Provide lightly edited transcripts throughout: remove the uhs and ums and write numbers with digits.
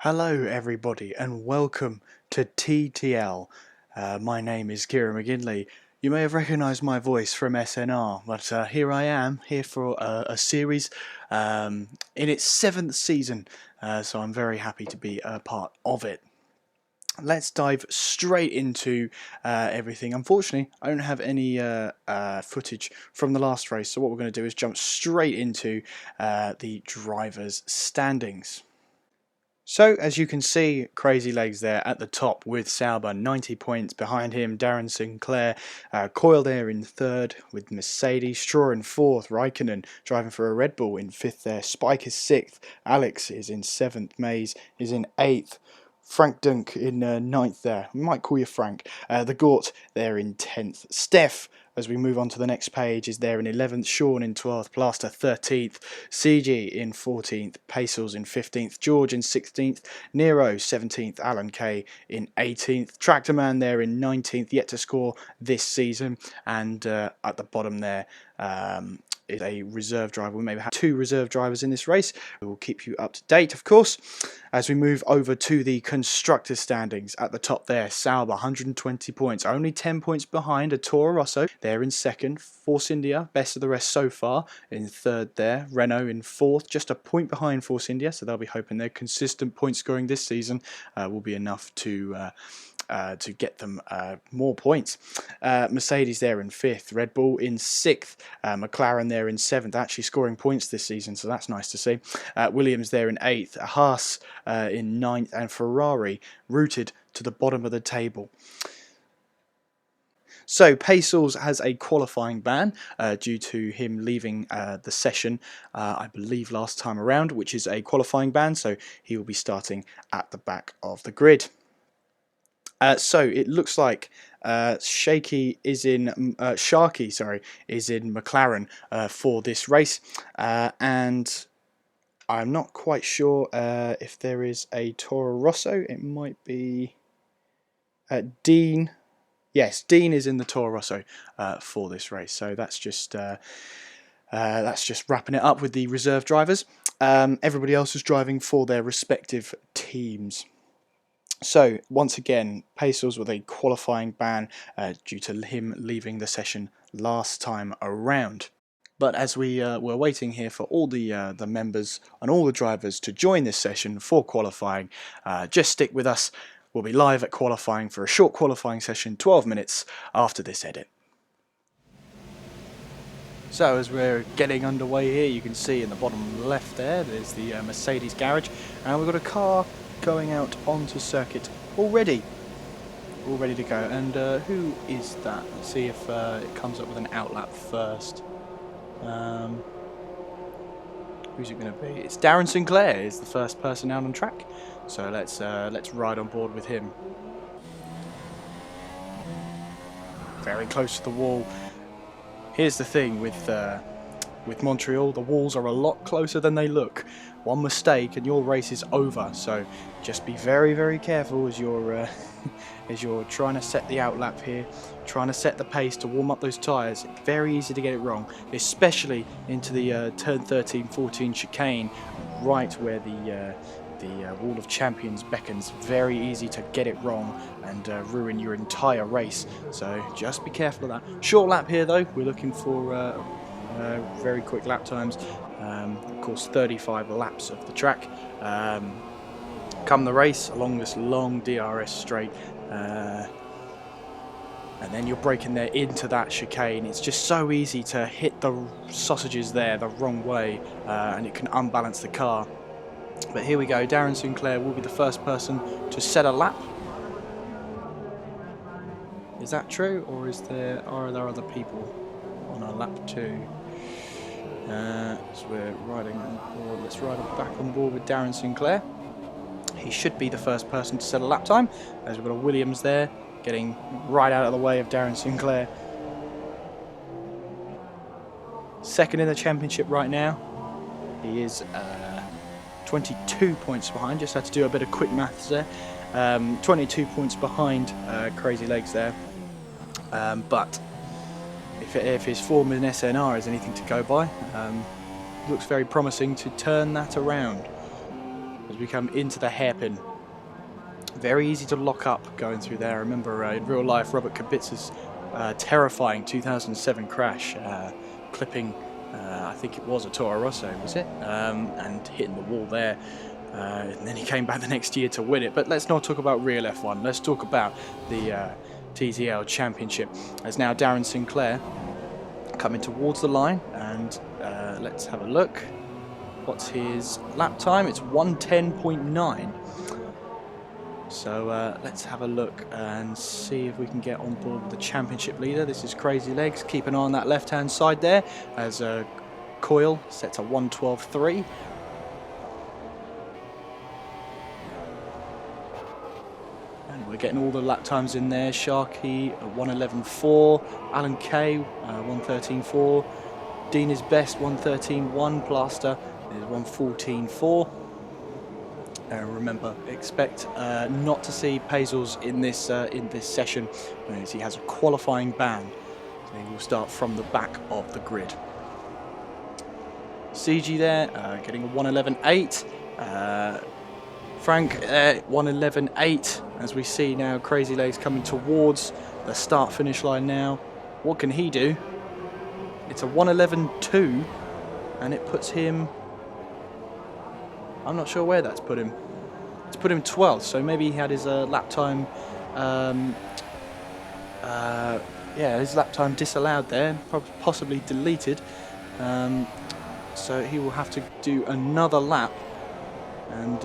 Hello everybody and welcome to TTL. My name is Kieran McGinley. You may have recognised my voice from SNR, but here I am, here for a series in its 7th season, so I'm very happy to be a part of it. Let's dive straight into everything. Unfortunately, I don't have any footage from the last race, so what we're going to do is jump straight into the drivers' standings. So, as you can see, Crazy Legs there at the top with Sauber, 90 points. Behind him, DarrenSinclair, Coyle there in third with Mercedes, Straw in fourth, Raikkonen driving for a Red Bull in fifth there, Spike is sixth, Alex is in seventh, Mays is in eighth, Frank Dunk in ninth there. We might call you Frank. The Gort there in 10th. Steph, as we move on to the next page, is there in 11th. Sean in 12th. Plaster 13th. CG in 14th. Pacels in 15th. George in 16th. Nero 17th. Alan Kay in 18th. Tractorman there in 19th. Yet to score this season. And at the bottom there, is a reserve driver. We may have 2 reserve drivers in this race. We will keep you up to date, of course, as we move over to the constructors standings. At the top there, Sauber, 120 points, only 10 points behind a Toro Rosso. They're in second. Force India, best of the rest so far, in third there. Renault in fourth, just a point behind Force India, so they'll be hoping their consistent point scoring this season will be enough to get them more points. Mercedes there in 5th, Red Bull in 6th, McLaren there in 7th, actually scoring points this season, so that's nice to see. Williams there in 8th, Haas in 9th, and Ferrari rooted to the bottom of the table. So Pacels has a qualifying ban due to him leaving the session, I believe last time around, which is a qualifying ban, so he will be starting at the back of the grid. So it looks like Sharky is in McLaren for this race, and I'm not quite sure if there is a Toro Rosso. It might be Dean. Yes, Dean is in the Toro Rosso for this race. So that's just wrapping it up with the reserve drivers. Everybody else is driving for their respective teams. So, once again, Pacels with a qualifying ban due to him leaving the session last time around. But as we were waiting here for all the members and all the drivers to join this session for qualifying, just stick with us. We'll be live at qualifying for a short qualifying session, 12 minutes after this edit. So as we're getting underway here, you can see in the bottom left there's the Mercedes garage, and we've got a car going out onto circuit already, all ready to go. And who is that? Let's see if it comes up with an outlap first. Who's it going to be? It's DarrenSinclair is the first person out on track, so let's ride on board with him. Very close to the wall. Here's the thing with Montreal, the walls are a lot closer than they look. One mistake and your race is over, so just be very, very careful as you're trying to set the outlap here, trying to set the pace to warm up those tyres. It's very easy to get it wrong, especially into the turn 13-14 chicane, right where the Wall of Champions beckons. Very easy to get it wrong and ruin your entire race, so just be careful of that. Short lap here though, we're looking for very quick lap times, of course 35 laps of the track come the race along this long DRS straight, and then you're braking there into that chicane. It's just so easy to hit the sausages there the wrong way, and it can unbalance the car. But here we go, DarrenSinclair will be the first person to set a lap. Is that true, or are there other people on a lap 2? So we're riding on board. Let's ride back on board with DarrenSinclair. He should be the first person to set a lap time, as we've got a Williams there getting right out of the way of DarrenSinclair. Second in the championship right now. He is 22 points behind. Just had to do a bit of quick maths there. 22 points behind Crazy Legs there. But if his form in SNR is anything to go by, looks very promising to turn that around. as we come into the hairpin. Very easy to lock up going through there. I remember in real life Robert Kubica's terrifying 2007 crash, clipping, I think it was a Toro Rosso, was it? And hitting the wall there. And then he came back the next year to win it. But let's not talk about real F1. Let's talk about the TTL Championship. As now DarrenSinclair coming towards the line, and let's have a look. What's his lap time? It's 1:10.9. So let's have a look and see if we can get on board with the championship leader. This is Crazy Legs. Keep an eye on that left-hand side there as Coyle sets a 1:12.3. And we're getting all the lap times in there. Sharkey 1:11.4. Alan Kay 1:13.4. Dean is best 1:13.1. Plaster is 1:14.4. Remember, expect not to see Pazels in this session, as he has a qualifying ban. So he will start from the back of the grid. CG there, getting a 1:11.8. Frank 1:11.8. As we see now, Crazy Legs coming towards the start-finish line now. What can he do? It's a 1:11.2, and it puts him... I'm not sure where that's put him. It's put him 12th, so maybe he had his lap time, his lap time disallowed there, possibly deleted. So he will have to do another lap, and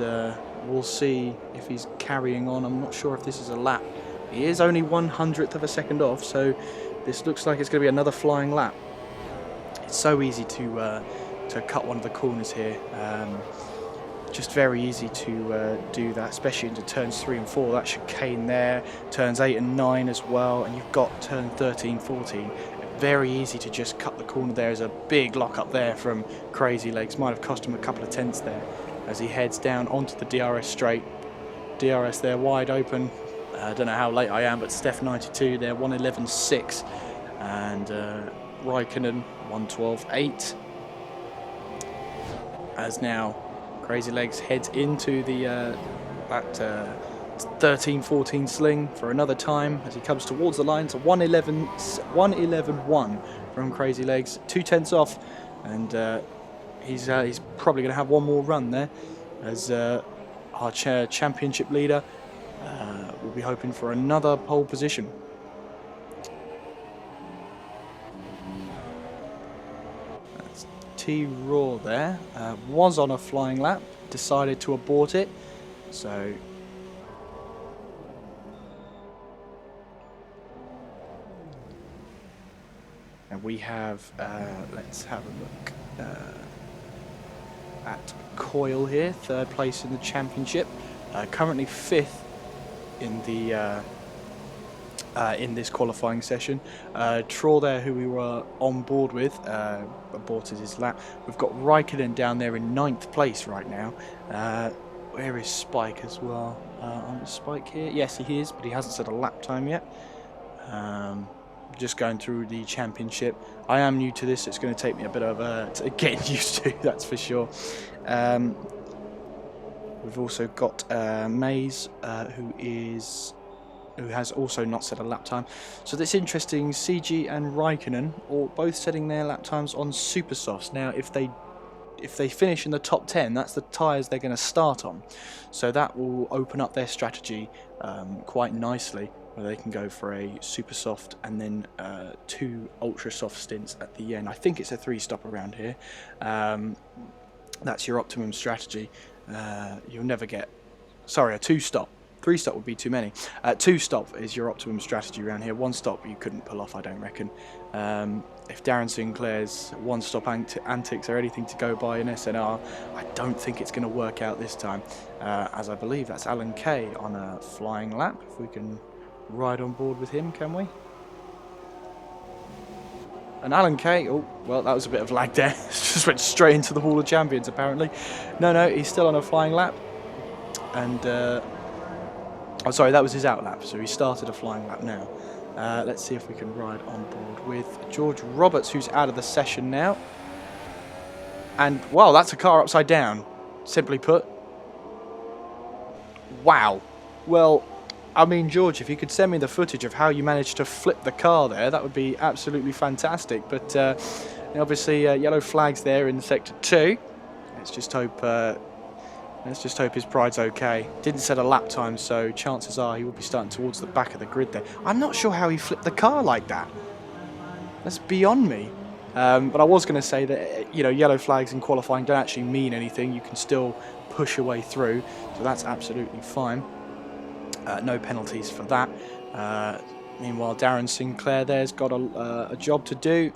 we'll see if he's carrying on. I'm not sure if this is a lap. He is only 1/100th of a second off, so this looks like it's going to be another flying lap. It's so easy to cut one of the corners here. Just very easy to do that, especially into turns 3 and 4. That chicane there, turns 8 and 9 as well, and you've got turn 13, 14. Very easy to just cut the corner there. There's a big lock up there from Crazy Legs. Might have cost him a couple of tenths there as he heads down onto the DRS straight. DRS there wide open. I don't know how late I am, but Steph 92 there, 1:11.6. And Raikkonen 1:12.8. As now Crazy Legs heads into the that 13-14 sling for another time as he comes towards the line. So 1:11.1 from Crazy Legs, 2 tenths off, and he's probably going to have one more run there as our championship leader will be hoping for another pole position. T-Raw there was on a flying lap, decided to abort it, so and we have let's have a look at Coyle here, 3rd place in the championship, currently 5th in the in this qualifying session. Troll there, who we were on board with, aborted his lap. We've got Raikkonen down there in 9th place right now. Where is Spike as well? On Spike here? Yes, he is, but he hasn't set a lap time yet. Just going through the championship. I am new to this, so it's going to take me a bit of getting used to, that's for sure. We've also got Mays, who has also not set a lap time. So that's interesting. CG and Raikkonen are both setting their lap times on super softs. Now, if they finish in the top 10, that's the tyres they're going to start on. So that will open up their strategy quite nicely, where they can go for a super soft and then 2 ultra soft stints at the end. I think it's a 3-stop around here. That's your optimum strategy. You'll never get... Sorry, a 2-stop. 3-stop would be too many. 2-stop is your optimum strategy around here. 1-stop you couldn't pull off, I don't reckon. If DarrenSinclair's 1-stop antics are anything to go by in SNR, I don't think it's going to work out this time. As I believe that's Alan Kay on a flying lap. If we can ride on board with him, can we? And Alan Kay, oh, well, that was a bit of lag there. Just went straight into the Hall of Champions, apparently. No, he's still on a flying lap. And... oh, sorry, that was his out lap, so he started a flying lap now. Let's see if we can ride on board with George Roberts, who's out of the session now. And, wow, that's a car upside down, simply put. Wow. Well, I mean, George, if you could send me the footage of how you managed to flip the car there, that would be absolutely fantastic. But obviously, yellow flags there in sector 2. Let's just hope his pride's okay. Didn't set a lap time, so chances are he will be starting towards the back of the grid there. I'm not sure how he flipped the car like that. That's beyond me. But I was going to say that, yellow flags in qualifying don't actually mean anything. You can still push your way through, so that's absolutely fine. No penalties for that. Meanwhile, DarrenSinclair there's got a job to do.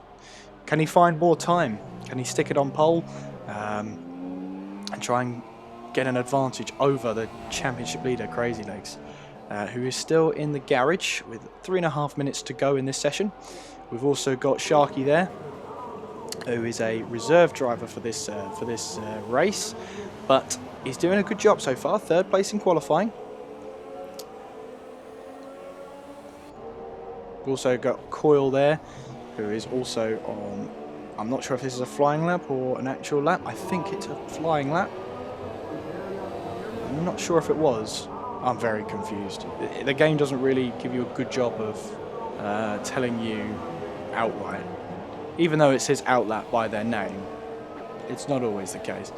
Can he find more time? Can he stick it on pole and try and get an advantage over the championship leader, Crazy Legs, who is still in the garage with 3.5 minutes to go in this session. We've also got Sharky there, who is a reserve driver for this race, but he's doing a good job so far. 3rd place in qualifying. We've also got Coyle there, who is also on, I'm not sure if this is a flying lap or an actual lap. I think it's a flying lap. I'm not sure if it was. I'm very confused. The game doesn't really give you a good job of telling you outright. Even though it says outlap by their name, it's not always the case.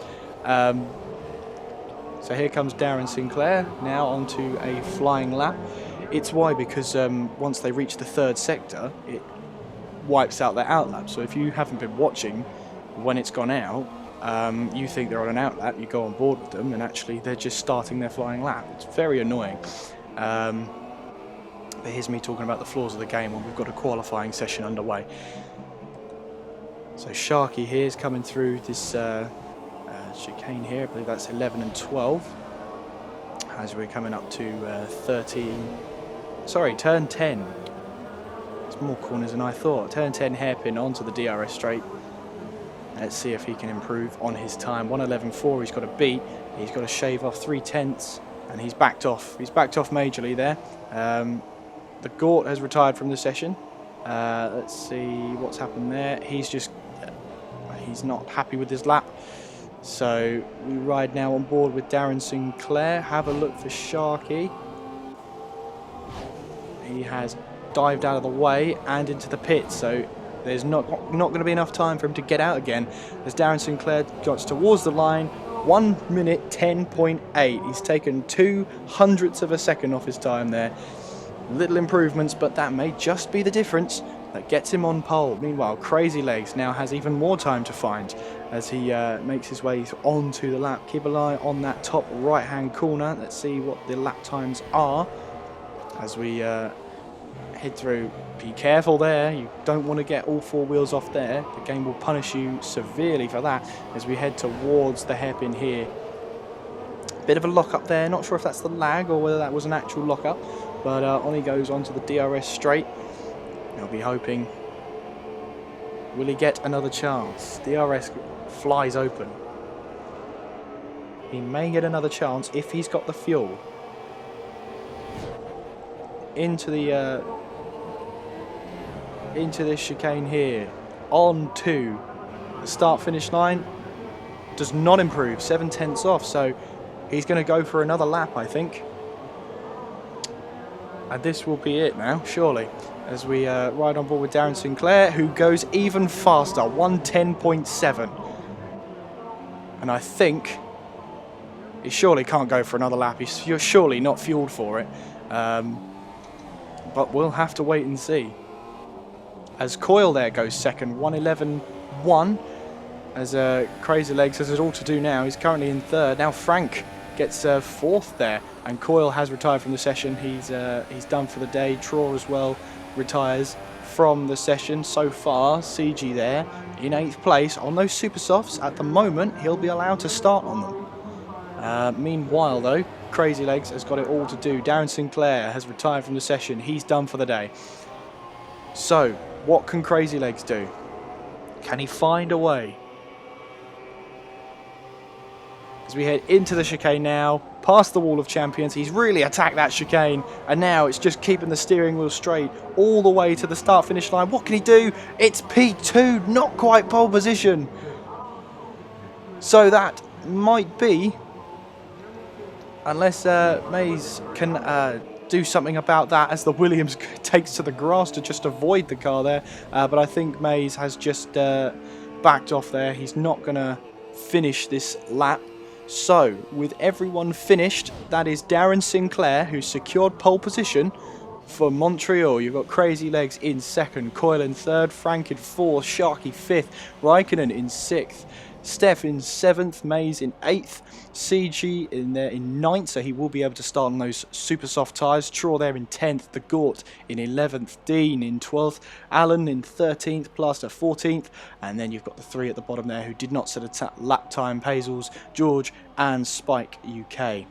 So here comes DarrenSinclair now onto a flying lap. It's why, because once they reach the 3rd sector, it wipes out their outlap. So if you haven't been watching when it's gone out, you think they're on an outlap, you go on board with them, and actually they're just starting their flying lap. It's very annoying. But here's me talking about the flaws of the game when we've got a qualifying session underway. So Sharky here is coming through this chicane here. I believe that's 11 and 12. As we're coming up to turn 10. There's more corners than I thought. Turn 10 hairpin onto the DRS straight. Let's see if he can improve on his time. 1:11.4 he's got to beat. He's got to shave off 3/10, and he's backed off. He's backed off majorly there. The Gort has retired from the session. Let's see what's happened there. He's not happy with his lap. So we ride now on board with DarrenSinclair. Have a look for Sharky. He has dived out of the way and into the pit, so there's not going to be enough time for him to get out again. As DarrenSinclair gets towards the line, 1 minute 10.8. He's taken 0.02 of a second off his time there. Little improvements, but that may just be the difference that gets him on pole. Meanwhile, Crazy Legs now has even more time to find as he makes his way onto the lap. Keep an eye on that top right-hand corner. Let's see what the lap times are as we head through. Be careful there. You don't want to get all 4 wheels off there. The game will punish you severely for that as we head towards the hairpin here. Bit of a lock-up there. Not sure if that's the lag or whether that was an actual lock-up. But on he goes onto the DRS straight. He'll be hoping. Will he get another chance? DRS flies open. He may get another chance if he's got the fuel. Into this chicane here. On to the start-finish line. Does not improve. 0.7 off. So he's going to go for another lap, I think. And this will be it now, surely, as we ride on board with DarrenSinclair, who goes even faster, 1:10.7. And I think he surely can't go for another lap. You're surely not fueled for it. But we'll have to wait and see. As Coyle there goes second, 1:11.1. As Crazy Legs has it all to do now. He's currently in 3rd. Now Frank gets 4th there, and Coyle has retired from the session. He's done for the day. Traw as well retires from the session. So far, CG there in 8th place on those super softs. At the moment, he'll be allowed to start on them. Meanwhile, though, Crazy Legs has got it all to do. DarrenSinclair has retired from the session. He's done for the day. So, what can Crazy Legs do? Can he find a way? As we head into the chicane now, past the wall of champions, he's really attacked that chicane, and now it's just keeping the steering wheel straight all the way to the start-finish line. What can he do? It's P2, not quite pole position. So that might be unless Mays can do something about that as the Williams takes to the grass to just avoid the car there. But I think Mays has just backed off there. He's not going to finish this lap. So, with everyone finished, that is DarrenSinclair, who secured pole position for Montreal. You've got Crazy Legs in second, Coyle in third, Frank in fourth, Sharky fifth, Raikkonen in sixth, Steph in seventh, Mays in eighth, CG in there in ninth, so he will be able to start on those super soft tyres. Traw there in 10th, the Gort in 11th, Dean in 12th, Allen in 13th, Plaster 14th, and then you've got the three at the bottom there who did not set a lap time, Pazels, George and Spike UK.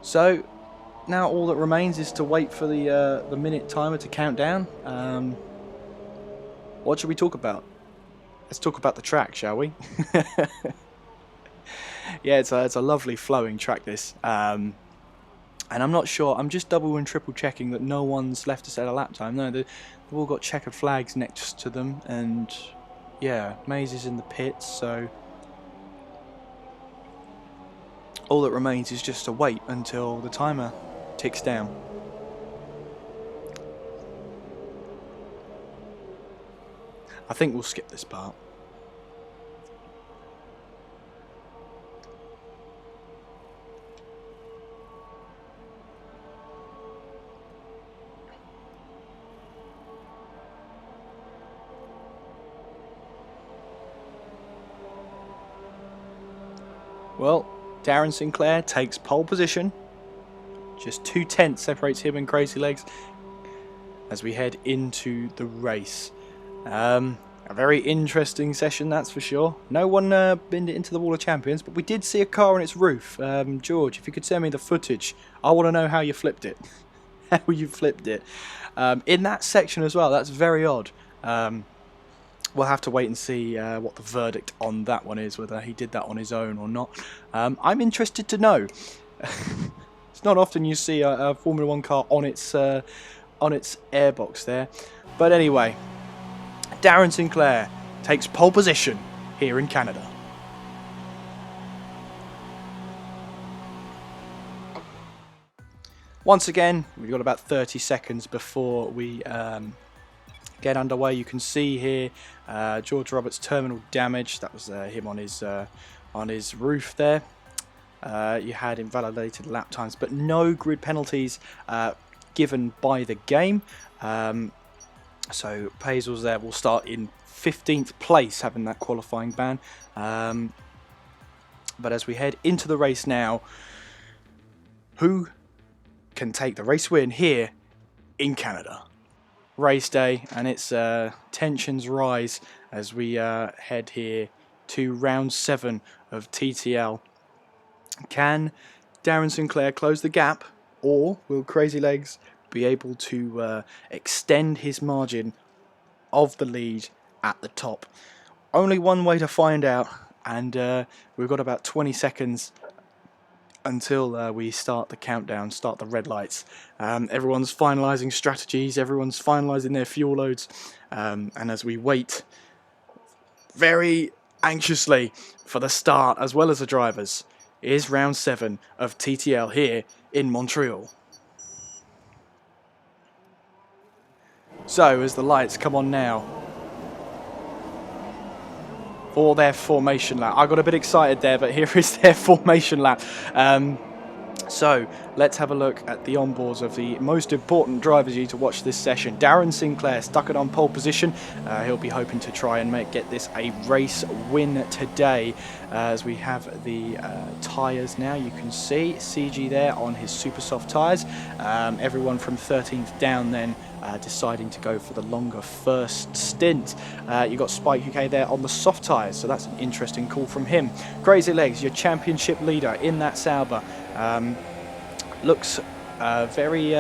So now all that remains is to wait for the minute timer to count down. What should we talk about? Let's talk about the track, shall we? Yeah, it's a lovely flowing track, this. And I'm not sure, I'm just double and triple checking that no one's left to set a lap time. No, they've all got checkered flags next to them, and yeah, Mays is in the pits, so all that remains is just to wait until the timer ticks down. I think we'll skip this part. Well, DarrenSinclair takes pole position. Just 2/10 separates him and Crazy Legs as we head into the race. A very interesting session, that's for sure. No one binned it into the Wall of Champions, but we did see a car on its roof. George, if you could send me the footage, I want to know how you flipped it. How you flipped it. In that section as well, that's very odd. We'll have to wait and see what the verdict on that one is, whether he did that on his own or not. I'm interested to know. It's not often you see a Formula 1 car on its airbox there. But anyway, DarrenSinclair takes pole position here in Canada. Once again, we've got about 30 seconds before we get underway. You can see here George Roberts' terminal damage. That was him on his roof there. You had invalidated lap times, but no grid penalties given by the game. So Pazels there will start in 15th place, having that qualifying ban. But as we head into the race now, who can take the race win here in Canada? Race day, and its tensions rise as we head here to round 7 of TTL. Can DarrenSinclair close the gap, or will Crazy Legs be able to extend his margin of the lead at the top? Only one way to find out, and we've got about 20 seconds until we start the countdown, start the red lights. Everyone's finalising strategies, everyone's finalising their fuel loads, and as we wait very anxiously for the start, as well as the drivers, is round 7 of TTL here in Montreal. So, as the lights come on now for their formation lap. I got a bit excited there, but here is their formation lap. So, let's have a look at the onboards of the most important drivers you need to watch this session. DarrenSinclair stuck it on pole position. He'll be hoping to try and get this a race win today. As we have the tyres now, you can see CG there on his super soft tyres. Everyone from 13th down then deciding to go for the longer first stint. You've got Spike UK there on the soft tyres, so that's an interesting call from him. Crazy Legs, your championship leader in that Sauber. Looks very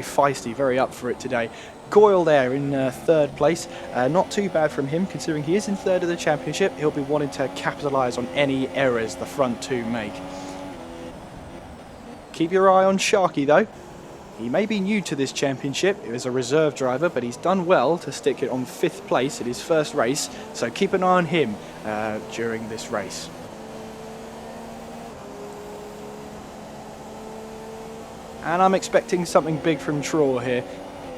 feisty, very up for it today. Coyle there in 3rd place. Not too bad from him, considering he is in 3rd of the championship. He'll be wanting to capitalise on any errors the front two make. Keep your eye on Sharky though. He may be new to this championship. He was a reserve driver, but he's done well to stick it on 5th place in his first race. So keep an eye on him during this race. and I'm expecting something big from Traw here.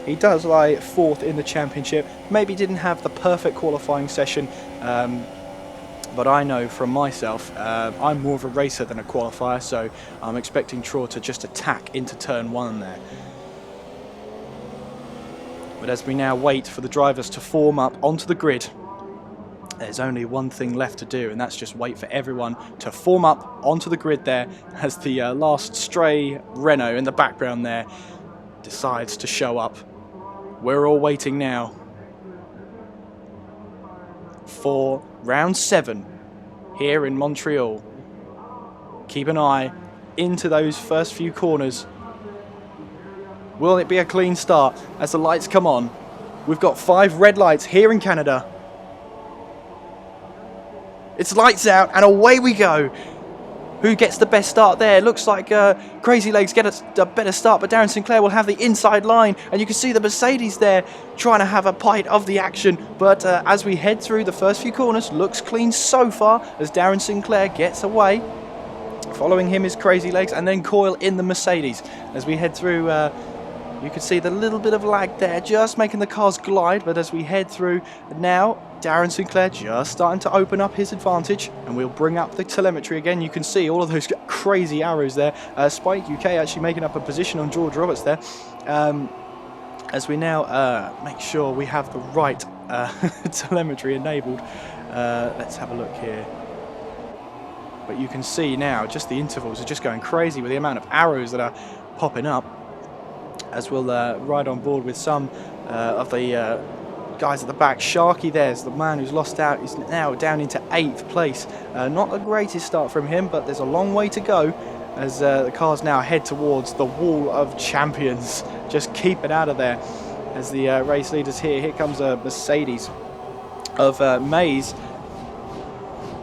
He does lie 4th in the championship, maybe didn't have the perfect qualifying session, but I know from myself, I'm more of a racer than a qualifier, so I'm expecting Traw to just attack into turn 1 there. But as we now wait for the drivers to form up onto the grid, there's only one thing left to do, and that's just wait for everyone to form up onto the grid there as the last stray Renault in the background there decides to show up. We're all waiting now for round 7 here in Montreal. Keep an eye into those first few corners. Will it be a clean start as the lights come on? We've got 5 red lights here in Canada. It's lights out and away we go. Who gets the best start there? Looks like Crazy Legs get a better start, but DarrenSinclair will have the inside line, and you can see the Mercedes there trying to have a bite of the action. But as we head through the first few corners, looks clean so far as DarrenSinclair gets away. Following him is Crazy Legs and then Coyle in the Mercedes. As we head through, you can see the little bit of lag there, just making the cars glide. But as we head through now, DarrenSinclair just starting to open up his advantage, and we'll bring up the telemetry again. You can see all of those crazy arrows there. Spike UK actually making up a position on George Roberts there. As we now make sure we have the right telemetry enabled. Let's have a look here. But you can see now just the intervals are just going crazy with the amount of arrows that are popping up. As we'll ride on board with some of the guys at the back. Sharky there's the man who's lost out. He's now down into 8th place. Not the greatest start from him, but there's a long way to go as the cars now head towards the wall of champions. Just keep it out of there as the race leaders here. Here comes a Mercedes of Mays.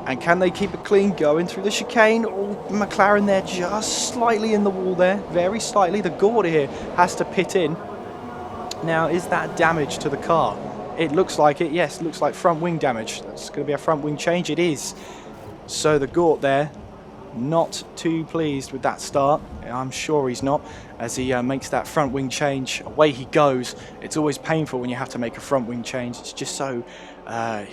And can they keep it clean going through the chicane? Oh, McLaren there just slightly in the wall there, very slightly. The Gorda here has to pit in. Now, is that damage to the car? It looks like it, yes, looks like front wing damage. That's going to be a front wing change, it is. So the Gort there, not too pleased with that start. I'm sure he's not, as he makes that front wing change. Away he goes. It's always painful when you have to make a front wing change. It's just so,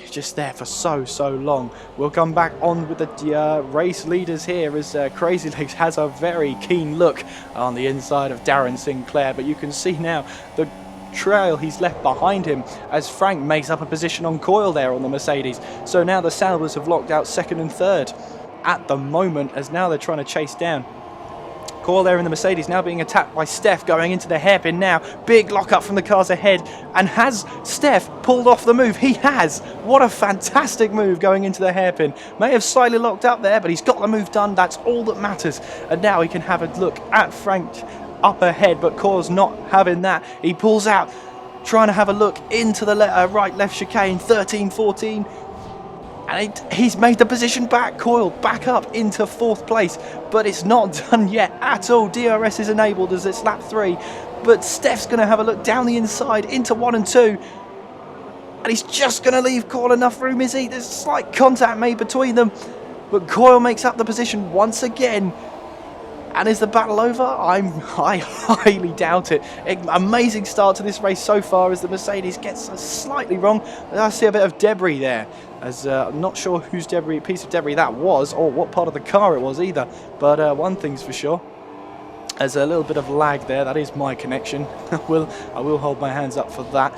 just there for so long. We'll come back on with the race leaders here as Crazy Legs has a very keen look on the inside of DarrenSinclair. But you can see now the trail he's left behind him as Frank makes up a position on Coyle there on the Mercedes. So now the Salvers have locked out 2nd and 3rd at the moment, as now they're trying to chase down. Coyle there in the Mercedes now being attacked by Steph going into the hairpin now. Big lock up from the cars ahead, and has Steph pulled off the move? He has. What a fantastic move going into the hairpin. May have slightly locked up there, but he's got the move done. That's all that matters. And now he can have a look at Frank up ahead, but Coyle's not having that. He pulls out, trying to have a look into the right left chicane, 13, 14. And he's made the position back. Coyle back up into 4th place, but it's not done yet at all. DRS is enabled as it's lap 3, but Steph's going to have a look down the inside into 1 and 2, and he's just going to leave Coyle enough room, is he? There's slight contact made between them, but Coyle makes up the position once again. And is the battle over? I highly doubt it. Amazing start to this race so far as the Mercedes gets slightly wrong. I see a bit of debris there, as I'm not sure whose piece of debris that was, or what part of the car it was either. But one thing's for sure, there's a little bit of lag there. That is my connection. I will hold my hands up for that.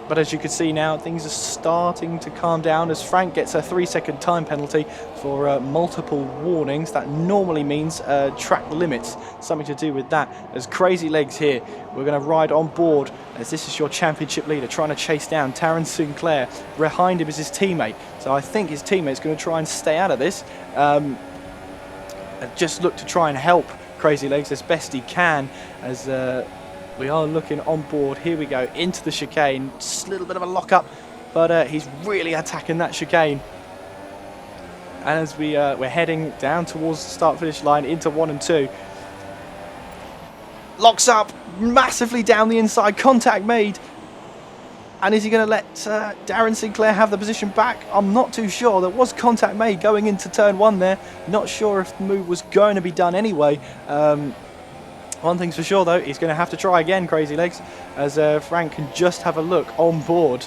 But as you can see now, things are starting to calm down as Frank gets a 3-second time penalty for multiple warnings. That normally means track limits, something to do with that. As Crazy Legs here, we're going to ride on board as this is your championship leader trying to chase down DarrenSinclair. Behind him is his teammate, so I think his teammate's going to try and stay out of this. Just look to try and help Crazy Legs as best he can as we are looking on board. Here we go into the chicane. Just a little bit of a lock up, but he's really attacking that chicane. And as we're heading down towards the start finish line into 1 and 2, locks up massively down the inside. Contact made. And is he going to let DarrenSinclair have the position back? I'm not too sure. There was contact made going into turn 1 there. Not sure if the move was going to be done anyway. One thing's for sure though, he's going to have to try again, Crazy Legs, as Frank can just have a look on board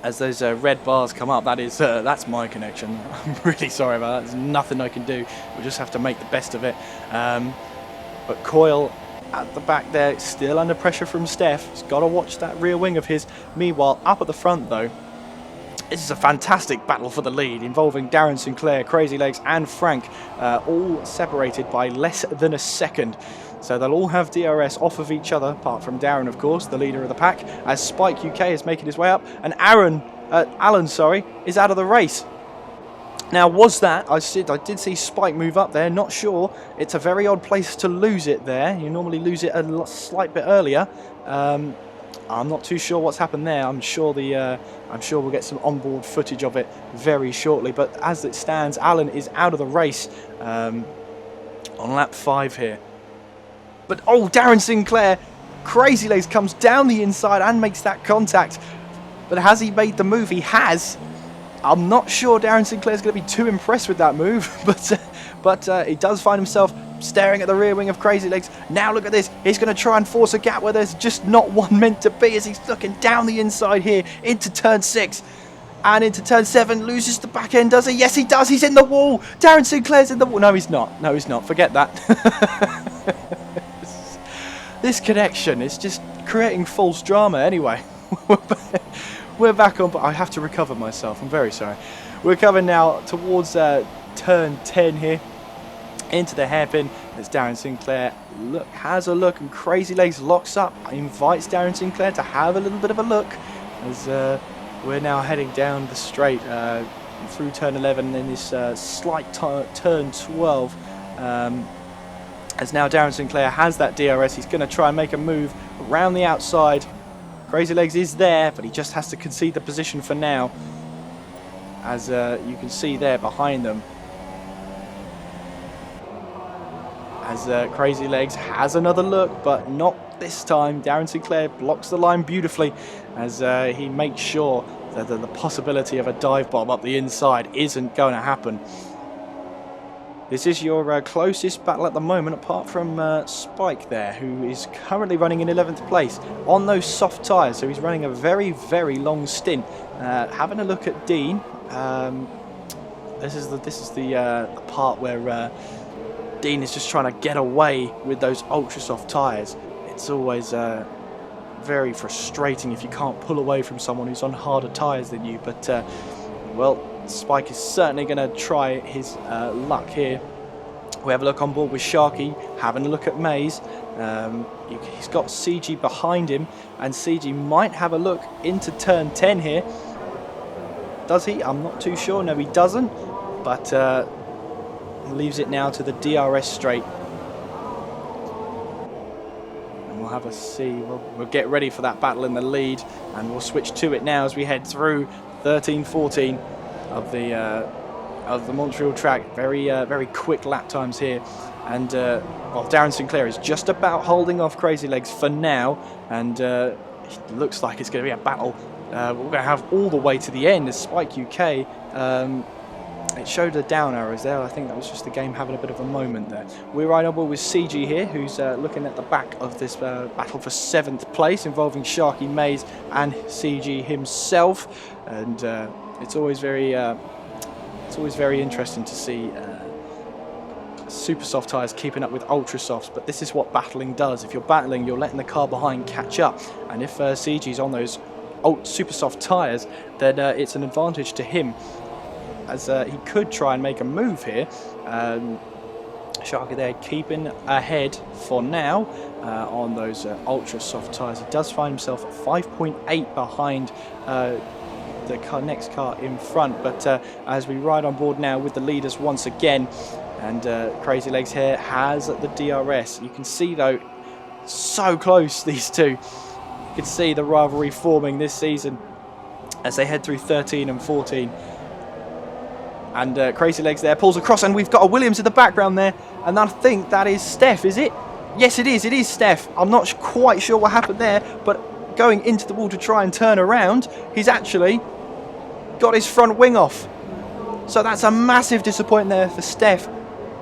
as those red bars come up. That's my connection. I'm really sorry about that. There's nothing I can do. We'll just have to make the best of it. But Coyle at the back there, still under pressure from Steph. He's got to watch that rear wing of his. Meanwhile, up at the front though, this is a fantastic battle for the lead involving DarrenSinclair, Crazy Legs and Frank, all separated by less than a second. So they'll all have DRS off of each other, apart from Darren, of course, the leader of the pack, as Spike UK is making his way up, and Alan, is out of the race. Now, I did see Spike move up there, not sure. It's a very odd place to lose it there. You normally lose it a slight bit earlier. I'm not too sure what's happened there. I'm sure we'll get some onboard footage of it very shortly. But as it stands, Alan is out of the race on lap 5 here. But oh, DarrenSinclair, Crazy Legs comes down the inside and makes that contact. But has he made the move? He has. I'm not sure DarrenSinclair's going to be too impressed with that move, but he does find himself staring at the rear wing of Crazy Legs. Now look at this. He's going to try and force a gap where there's just not one meant to be, as he's looking down the inside here into turn 6 and into turn 7. Loses the back end, does he? Yes, he does. He's in the wall. DarrenSinclair's in the wall. No, he's not. No, he's not. Forget that. This connection is just creating false drama anyway. We're back on, but I have to recover myself. I'm very sorry. We're coming now towards turn 10 here. Into the hairpin as DarrenSinclair has a look, and Crazy Legs locks up, invites DarrenSinclair to have a little bit of a look as we're now heading down the straight through turn 11 in this slight turn 12. As now DarrenSinclair has that DRS, he's going to try and make a move around the outside. Crazy Legs is there, but he just has to concede the position for now, as you can see there behind them. As Crazy Legs has another look, but not this time. DarrenSinclair blocks the line beautifully as he makes sure that the possibility of a dive bomb up the inside isn't going to happen. This is your closest battle at the moment, apart from Spike there, who is currently running in 11th place on those soft tyres. So he's running a very, very long stint. Having a look at Dean, this is the part where Dean is just trying to get away with those ultra soft tyres. It's always very frustrating if you can't pull away from someone who's on harder tyres than you. But well, Spike is certainly going to try his luck here. We have a look on board with Sharky, having a look at Maze. He's got CG behind him, and CG might have a look into turn 10 here. Does he? I'm not too sure. No, he doesn't. But leaves it now to the DRS straight. And we'll have a see. We'll get ready for that battle in the lead, and we'll switch to it now as we head through 13-14 of the Montreal track. Very quick lap times here, and well, DarrenSinclair is just about holding off Crazy Legs for now, and it looks like it's going to be a battle. We're going to have all the way to the end as Spike UK. It showed the down arrows there. I think that was just the game having a bit of a moment there. We're right on board with CG here, who's looking at the back of this battle for 7th place, involving Sharky, Maze and CG himself. And it's always very interesting to see super soft tyres keeping up with ultra softs. But this is what battling does. If you're battling, you're letting the car behind catch up. And if CG's on those super soft tyres, then it's an advantage to him, as he could try and make a move here. Sharky there keeping ahead for now on those ultra soft tyres. He does find himself at 5.8 behind the next car in front, but as we ride on board now with the leaders once again, and Crazy Legs here has the DRS. You can see though, so close these two. You can see the rivalry forming this season as they head through 13 and 14. And Crazy Legs there pulls across, and we've got a Williams in the background there, and I think that is Steph, is it? Yes, it is Steph. I'm not quite sure what happened there, but going into the wall to try and turn around, he's actually got his front wing off. So that's a massive disappointment there for Steph.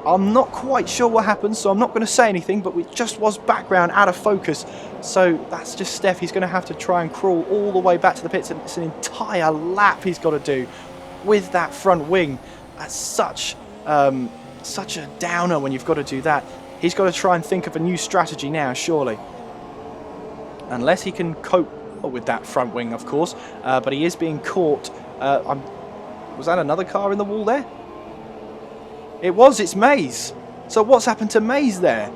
I'm not quite sure what happened, so I'm not going to say anything, but it just was background out of focus. So that's just Steph. He's going to have to try and crawl all the way back to the pits, and it's an entire lap he's got to do with that front wing. That's such a downer when you've got to do that. He's got to try and think of a new strategy now, surely. Unless he can cope with that front wing, of course. But he is being caught. Was that another car in the wall there? It's Mays. So what's happened to Mays there?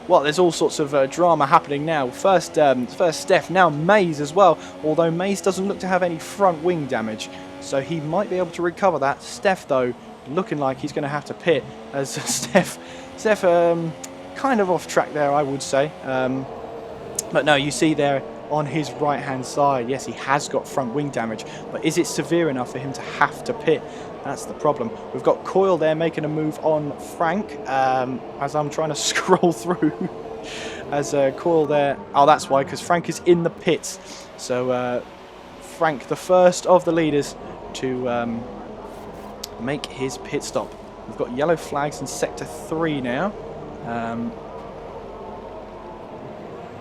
Well, there's all sorts of drama happening now. First Steph, now Mays as well. Although Mays doesn't look to have any front wing damage, so he might be able to recover that. Steph, though, looking like he's going to have to pit, as Steph kind of off track there, I would say. But no, you see there on his right-hand side, yes, he has got front wing damage, but is it severe enough for him to have to pit? That's the problem. We've got Coyle there making a move on Frank, as I'm trying to scroll through. As Coyle there, oh, that's why, because Frank is in the pits. So Frank, the first of the leaders to make his pit stop. We've got yellow flags in sector 3 now.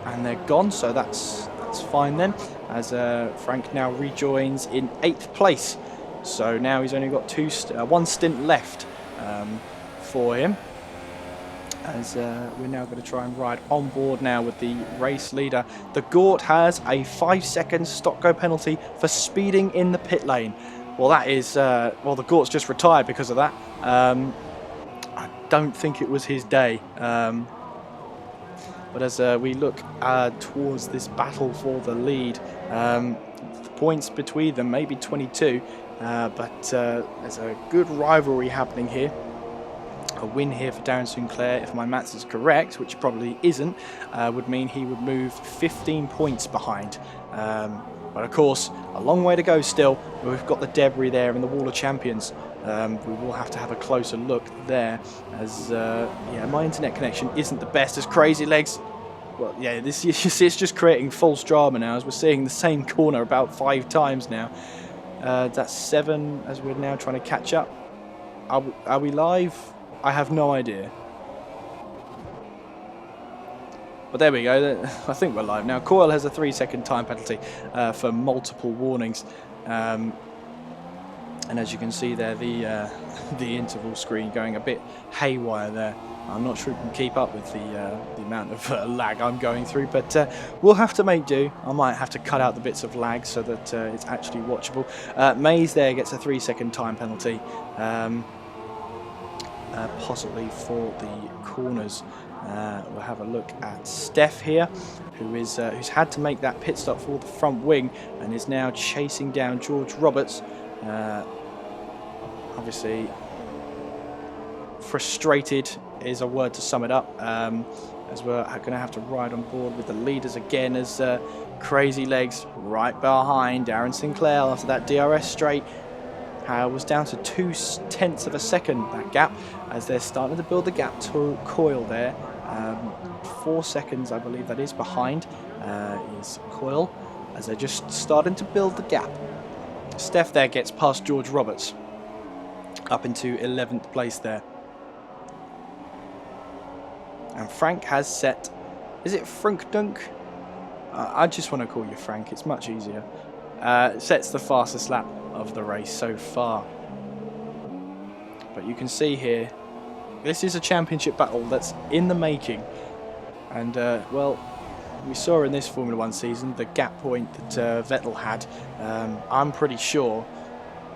And they're gone, so that's fine then, as Frank now rejoins in 8th place. So now he's only got one stint left for him, as we're now going to try and ride on board now with the race leader. The Gort has a 5-second stop-go penalty for speeding in the pit lane. Well, that is, well, the Gort's just retired because of that. I don't think it was his day. But as we look towards this battle for the lead, the points between them may be 22, but there's a good rivalry happening here. A win here for Darren Sinclair, if my maths is correct, which probably isn't, would mean he would move 15 points behind. But of course, a long way to go still. We've got the debris there in the Wall of Champions. We will have to have a closer look there, as yeah, my internet connection isn't the best. As Crazy Legs, well, yeah, this it's just creating false drama now, as we're seeing the same corner about 5 times now. That's 7 as we're now trying to catch up. Are we live? I have no idea. But there we go. I think we're live now. Coyle has a 3-second time penalty for multiple warnings. And as you can see there, the interval screen going a bit haywire there. I'm not sure we can keep up with the amount of lag I'm going through, but we'll have to make do. I might have to cut out the bits of lag so that it's actually watchable. Mays there gets a 3-second time penalty, possibly for the corners. We'll have a look at Steph here, who's had to make that pit stop for the front wing and is now chasing down George Roberts. Obviously, frustrated is a word to sum it up, as we're going to have to ride on board with the leaders again, as Crazy Legs right behind Darren Sinclair after that DRS straight. Was down to 0.2 of a second, that gap, as they're starting to build the gap to Coyle there. 4 seconds, I believe that is, behind is Coyle, as they're just starting to build the gap. Steph there gets past George Roberts, up into 11th place there. And Frank has set, is it Frank Dunk? I just want to call you Frank, it's much easier. Sets the fastest lap of the race so far. But you can see here, this is a championship battle that's in the making. And, well, we saw in this Formula 1 season the gap point that Vettel had. I'm pretty sure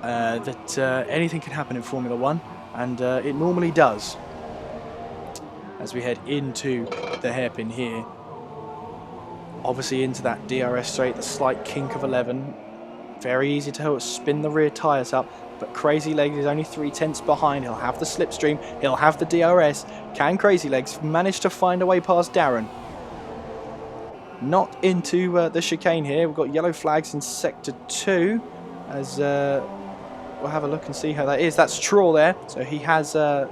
that anything can happen in Formula 1, and it normally does. As we head into the hairpin here, obviously into that DRS straight, the slight kink of 11. Very easy to spin the rear tyres up, but Crazy Legs is only 0.3 behind. He'll have the slipstream, he'll have the DRS. Can Crazy Legs manage to find a way past Darren? Not into the chicane here. We've got yellow flags in sector 2, as we'll have a look and see how that is. That's Troll there, so he has, I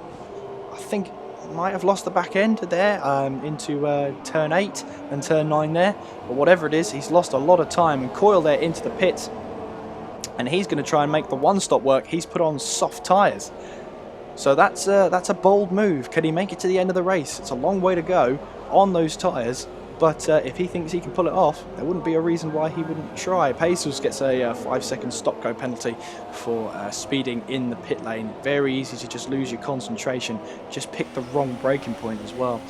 think, might have lost the back end there into turn 8 and turn 9 there, but whatever it is, he's lost a lot of time. And Coyle there into the pits, and he's going to try and make the one stop work. He's put on soft tyres, So that's a bold move. Can he make it to the end of the race? It's a long way to go on those tyres, but if he thinks he can pull it off, there wouldn't be a reason why he wouldn't try. Pacers gets a 5-second stop-go penalty for speeding in the pit lane. Very easy to just lose your concentration. Just pick the wrong braking point as well.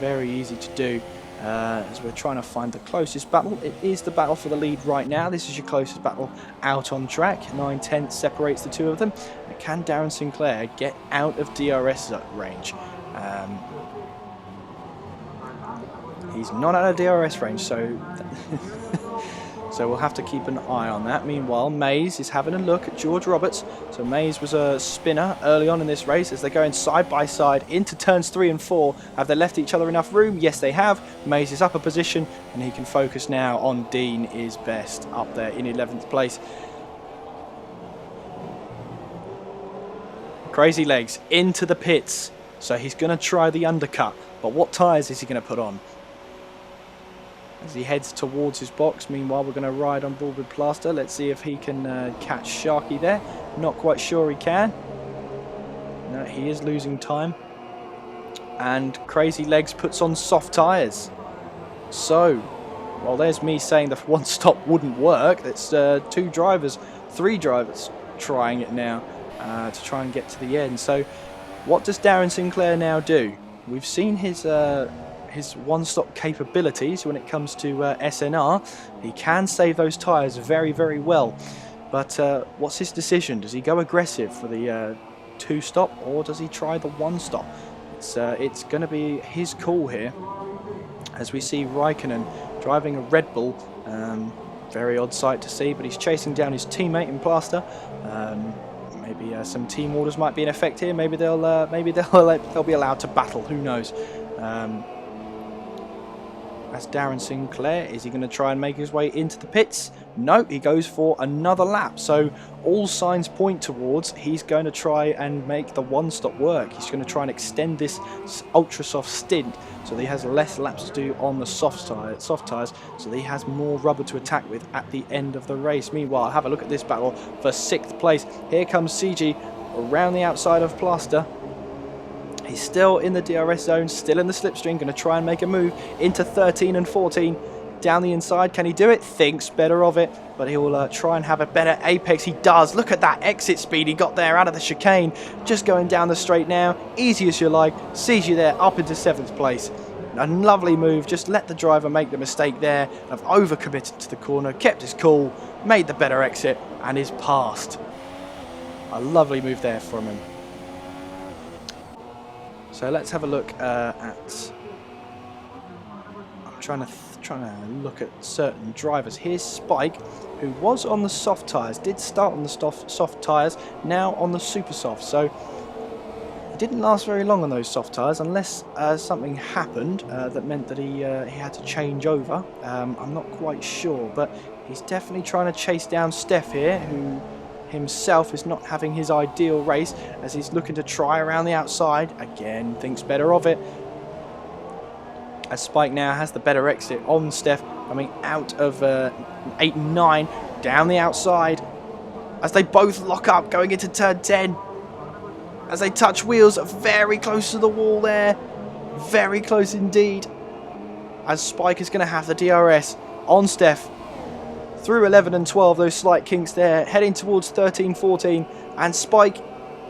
Very easy to do. As we're trying to find the closest battle. It is the battle for the lead right now. This is your closest battle out on track. 9/10 separates the two of them. Can DarrenSinclair get out of DRS range? He's not out of DRS range, so so we'll have to keep an eye on that. Meanwhile, Mays is having a look at George Roberts. So Mays was a spinner early on in this race as they're going side by side into turns 3 and 4. Have they left each other enough room? Yes, they have. Mays is up a position and he can focus now on Dean is best up there in 11th place. Crazy Legs into the pits. So he's going to try the undercut. But what tyres is he going to put on? As he heads towards his box. Meanwhile, we're going to ride on board with Plaster. Let's see if he can catch Sharky there. Not quite sure he can. No, he is losing time. And Crazy Legs puts on soft tyres. So, well, there's me saying the one stop wouldn't work. That's 3 drivers trying it now to try and get to the end. So, what does DarrenSinclair now do? We've seen his one-stop capabilities when it comes to SNR. He can save those tyres very, very well. But what's his decision? Does he go aggressive for the 2-stop or does he try the 1-stop? It's going to be his call here. As we see Raikkonen driving a Red Bull. Very odd sight to see, but he's chasing down his teammate in Plaster. Maybe some team orders might be in effect here. Maybe they'll be allowed to battle. Who knows? As DarrenSinclair, is he going to try and make his way into the pits? No, he goes for another lap. So all signs point towards he's going to try and make the 1-stop work. He's going to try and extend this ultra soft stint so that he has less laps to do on the soft tyres, so that he has more rubber to attack with at the end of the race. Meanwhile, have a look at this battle for 6th place. Here comes CG around the outside of Plaster. He's still in the DRS zone, still in the slipstream, going to try and make a move into 13 and 14. Down the inside, can he do it? Thinks better of it, but he'll try and have a better apex. He does. Look at that exit speed he got there out of the chicane. Just going down the straight now, easy as you like. Sees you there, up into 7th place. A lovely move, just let the driver make the mistake there of overcommitted to the corner, kept his cool, made the better exit, and is passed. A lovely move there from him. So let's have a look at. I'm trying to look at certain drivers. Here's Spike, who was on the soft tyres, did start on the soft tyres, now on the super soft. So he didn't last very long on those soft tyres, unless something happened that meant that he had to change over. I'm not quite sure, but he's definitely trying to chase down Steph here, who himself is not having his ideal race, as he's looking to try around the outside. Again, thinks better of it. As Spike now has the better exit on Steph, coming out of 8 and 9, down the outside. As they both lock up, going into turn 10. As they touch wheels, very close to the wall there. Very close indeed. As Spike is going to have the DRS on Steph. Through 11 and 12, those slight kinks there, heading towards 13, 14, and Spike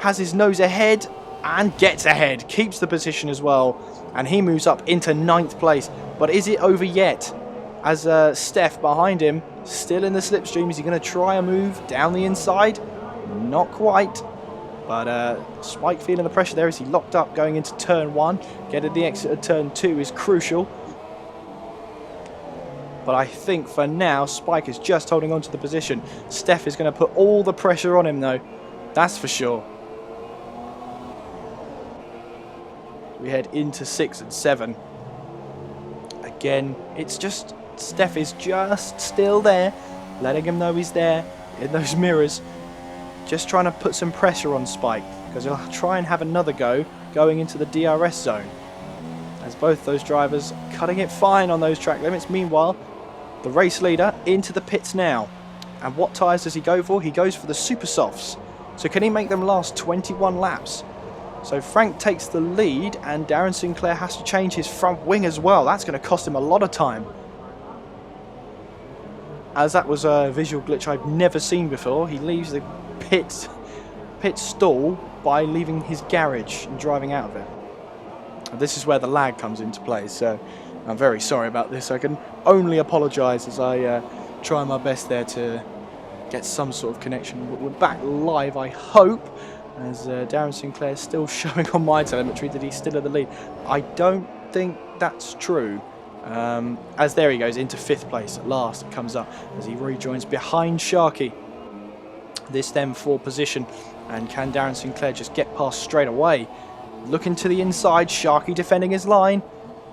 has his nose ahead and gets ahead, keeps the position as well, and he moves up into 9th place. But is it over yet? As Steph behind him, still in the slipstream, is he going to try a move down the inside? Not quite, but Spike feeling the pressure there as he locked up going into turn 1, getting the exit of turn 2 is crucial. But I think for now, Spike is just holding on to the position. Steph is going to put all the pressure on him, though. That's for sure. We head into 6 and 7. Again, it's just Steph is just still there, letting him know he's there in those mirrors. Just trying to put some pressure on Spike, because he'll try and have another go going into the DRS zone. As both those drivers cutting it fine on those track limits. Meanwhile, the race leader into the pits now. And what tyres does he go for? He goes for the super softs. So can he make them last 21 laps? So Frank takes the lead, and DarrenSinclair has to change his front wing as well. That's going to cost him a lot of time, as that was a visual glitch I've never seen before. He leaves the pit stall by leaving his garage and driving out of it. And this is where the lag comes into play, so I'm very sorry about this. I can only apologise as I try my best there to get some sort of connection. We're back live, I hope, as DarrenSinclair is still showing on my telemetry that he's still in the lead. I don't think that's true. As there he goes into 5th place at last. It comes up as he rejoins behind Sharky. This then for position, and can DarrenSinclair just get past straight away? Looking to the inside, Sharky defending his line.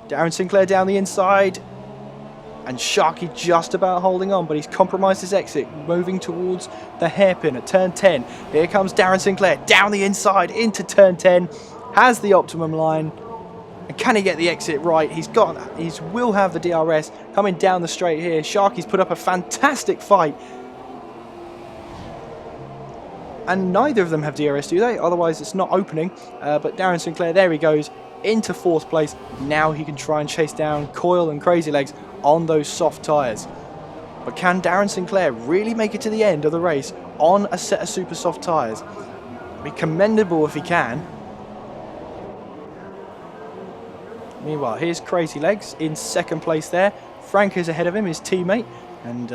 DarrenSinclair down the inside, and Sharky just about holding on, but he's compromised his exit, moving towards the hairpin at turn 10. Here comes DarrenSinclair down the inside into turn 10, has the optimum line, and can he get the exit right? He will have the DRS coming down the straight here. Sharky's put up a fantastic fight, and neither of them have DRS, do they? Otherwise it's not opening. But DarrenSinclair, there he goes into 4th place. Now he can try and chase down Coyle and Crazy Legs on those soft tyres. But can DarrenSinclair really make it to the end of the race on a set of super soft tyres? It'd be commendable if he can. Meanwhile, here's Crazy Legs in 2nd place there. Frank is ahead of him, his teammate. And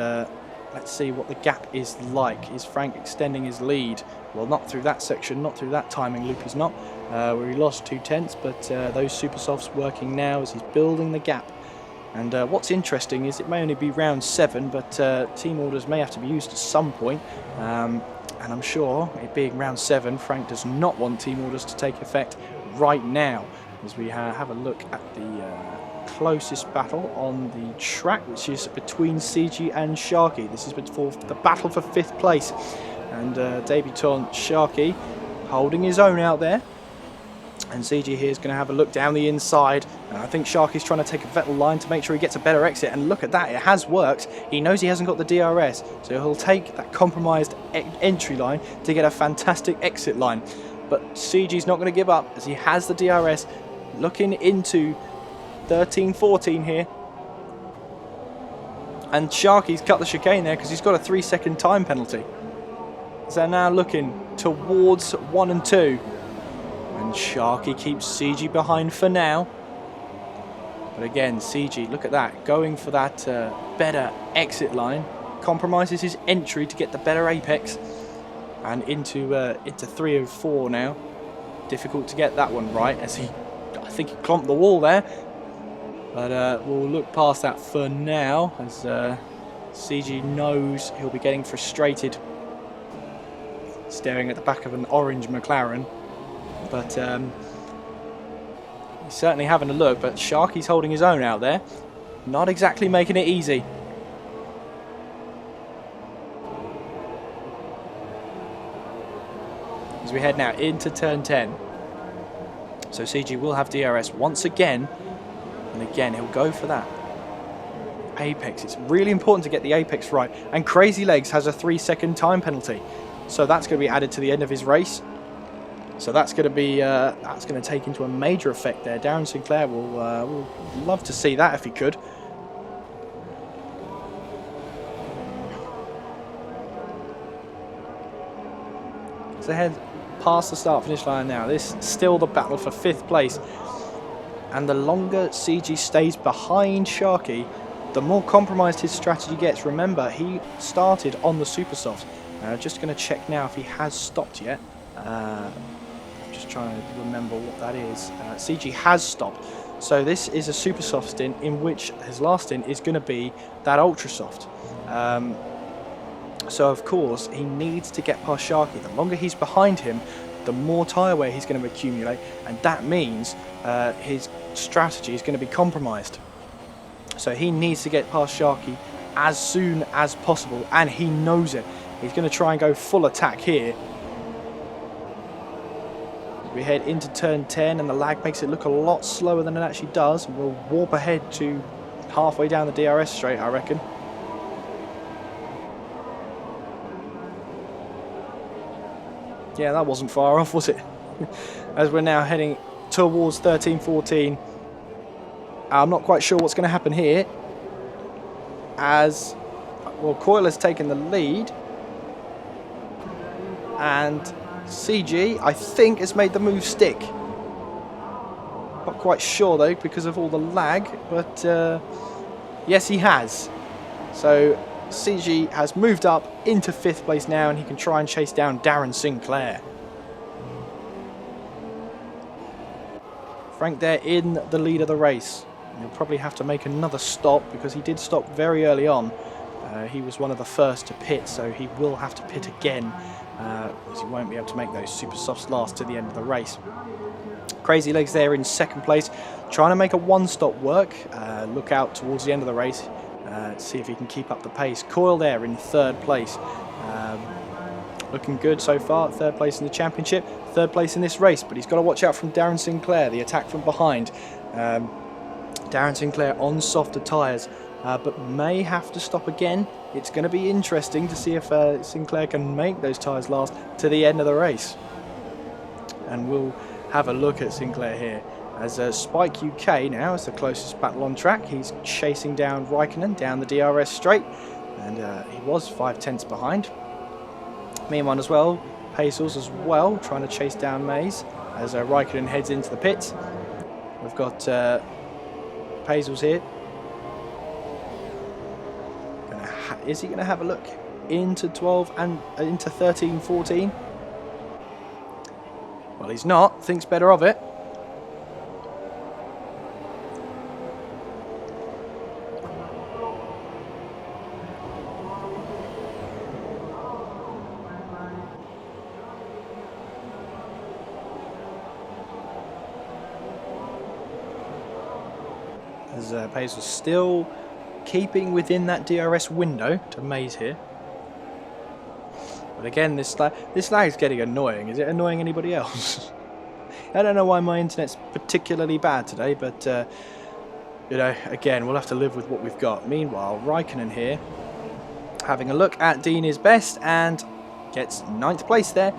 let's see what the gap is like. Is Frank extending his lead? Well, not through that section, not through that timing loop, he's not. Where he lost 2 tenths, but those super softs working now as he's building the gap. And what's interesting is it may only be round 7, but team orders may have to be used at some point. And I'm sure, it being round 7, Frank does not want team orders to take effect right now. As we have a look at the closest battle on the track, which is between CG and Sharky. This is for the battle for 5th place. And debutant Sharky holding his own out there. And CG here is going to have a look down the inside. And I think Sharky's trying to take a Vettel line to make sure he gets a better exit. And look at that, it has worked. He knows he hasn't got the DRS, so he'll take that compromised entry line to get a fantastic exit line. But CG's not going to give up as he has the DRS. Looking into 13-14 here. And Sharky's cut the chicane there because he's got a 3-second time penalty. So they're now looking towards 1 and 2. And Sharky keeps CG behind for now. But again, CG, look at that, going for that better exit line. Compromises his entry to get the better apex. And into 304 now. Difficult to get that one right, as I think he clomped the wall there. But we'll look past that for now, as CG knows he'll be getting frustrated staring at the back of an orange McLaren. But he's certainly having a look, but Sharky's holding his own out there. Not exactly making it easy. As we head now into turn 10. So CG will have DRS once again. And again, he'll go for that apex. It's really important to get the apex right. And Crazy Legs has a 3-second time penalty. So that's going to be added to the end of his race. So that's going to take into a major effect there. DarrenSinclair will love to see that if he could. So head past the start finish line now. This is still the battle for 5th place. And the longer CG stays behind Sharky, the more compromised his strategy gets. Remember, he started on the super soft. Just going to check now if he has stopped yet. Just trying to remember what that is. CG has stopped. So this is a super soft stint, in which his last stint is going to be that ultra soft. So of course he needs to get past Sharky. The longer he's behind him, the more tyre wear he's going to accumulate, and that means his strategy is going to be compromised. So he needs to get past Sharky as soon as possible, and he knows it. He's going to try and go full attack here. We head into turn 10, and the lag makes it look a lot slower than it actually does. We'll warp ahead to halfway down the DRS straight, I reckon. Yeah, that wasn't far off, was it? as we're now heading towards 13-14. I'm not quite sure what's going to happen here, as well Coyle has taken the lead and CG I think has made the move stick. Not quite sure though because of all the lag, but yes he has. So CG has moved up into 5th place now, and he can try and chase down DarrenSinclair. Frank there in the lead of the race. He'll probably have to make another stop because he did stop very early on. He was one of the first to pit, so he will have to pit again because he won't be able to make those super softs last to the end of the race. Crazy Legs there in 2nd place, trying to make a one-stop work. Look out towards the end of the race, see if he can keep up the pace. Coyle there in 3rd place. Looking good so far, 3rd place in the championship, 3rd place in this race, but he's got to watch out from DarrenSinclair, the attack from behind. DarrenSinclair on softer tyres, but may have to stop again. It's going to be interesting to see if Sinclair can make those tyres last to the end of the race. And we'll have a look at Sinclair here, as Spike UK now is the closest battle on track. He's chasing down Raikkonen down the DRS straight, and he was 5/10 behind. Meanwhile as well, Pacels as well, trying to chase down Mays as Raikkonen heads into the pits. We've got Pacels here. Is he going to have a look into 12 and into 13-14? Well, he's not. Thinks better of it. As Pacels still keeping within that DRS window to Mays here. But again, this lag is getting annoying. Is it annoying anybody else? I don't know why my internet's particularly bad today, but you know, again, we'll have to live with what we've got. Meanwhile, Raikkonen here, having a look at Dean is best and gets 9th place there.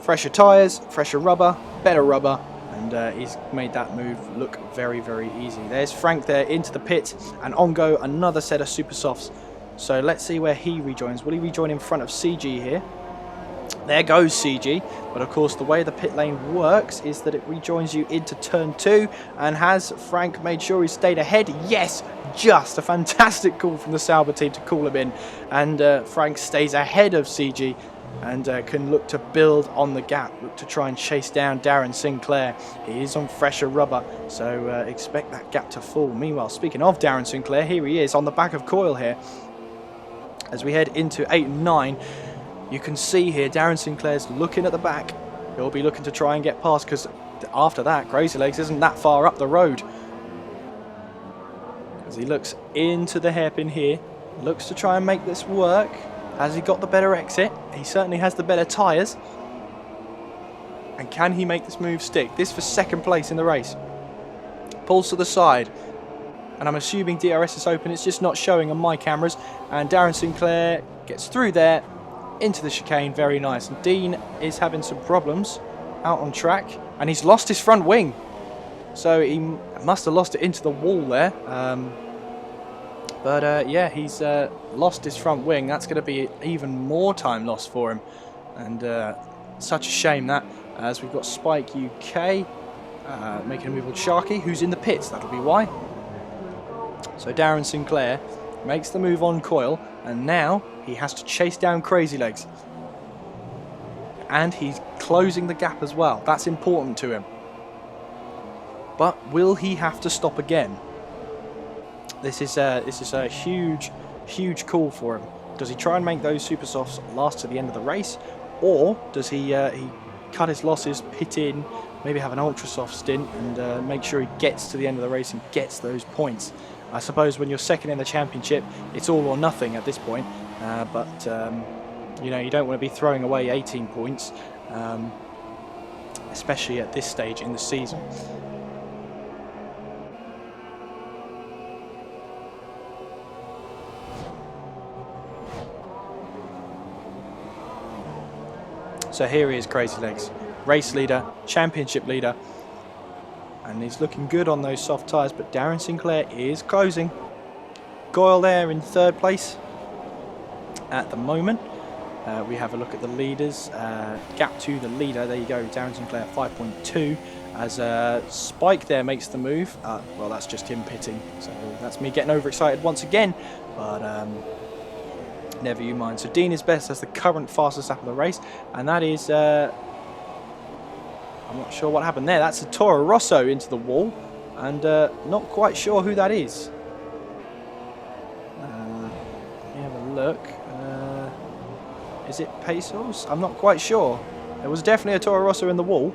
Fresher tyres, fresher rubber, better rubber. And he's made that move look very, very easy. There's Frank there into the pit, and on go another set of super softs. So let's see where he rejoins. Will he rejoin in front of CG here? There goes CG, but of course the way the pit lane works is that it rejoins you into turn 2, and has Frank made sure he stayed ahead? Yes, just a fantastic call from the Sauber team to call him in, and Frank stays ahead of CG and can look to build on the gap, look to try and chase down DarrenSinclair. He is on fresher rubber, so expect that gap to fall. Meanwhile, speaking of DarrenSinclair, here he is on the back of Coyle here. As we head into 8 and 9, you can see here DarrenSinclair's looking at the back. He'll be looking to try and get past, because after that, Crazy Legs isn't that far up the road. As he looks into the hairpin here, looks to try and make this work. Has he got the better exit? He certainly has the better tyres. And can he make this move stick? This for 2nd place in the race. Pulls to the side. And I'm assuming DRS is open. It's just not showing on my cameras. And DarrenSinclair gets through there into the chicane. Very nice. And Dean is having some problems out on track. And he's lost his front wing. So he must have lost it into the wall there. But yeah, he's lost his front wing. That's going to be even more time lost for him. And such a shame that, as we've got Spike UK making a move with Sharky, who's in the pits. That'll be why. So DarrenSinclair makes the move on Coyle, and now he has to chase down Crazy Legs. And he's closing the gap as well. That's important to him. But will he have to stop again? This is a huge call for him. Does he try and make those super softs last to the end of the race, or does he cut his losses, pit in, maybe have an ultra soft stint, and make sure he gets to the end of the race and gets those points? I suppose when you're 2nd in the championship, it's all or nothing at this point. But you know, you don't want to be throwing away 18 points, especially at this stage in the season. So here he is, Crazy Legs. race leader, championship leader. And he's looking good on those soft tyres, but DarrenSinclair is closing. Goyle there in 3rd place at the moment. We have a look at the leaders. Gap to the leader, there you go, DarrenSinclair 5.2. As Spike there makes the move. Well, that's just him pitting, so that's me getting overexcited once again. But never you mind. So Dean is best as the current fastest lap of the race, and that is I'm not sure what happened there. That's a Toro Rosso into the wall, and not quite sure who that is. Let me have a look. Is it Pesos? I'm not quite sure. There was definitely a Toro Rosso in the wall.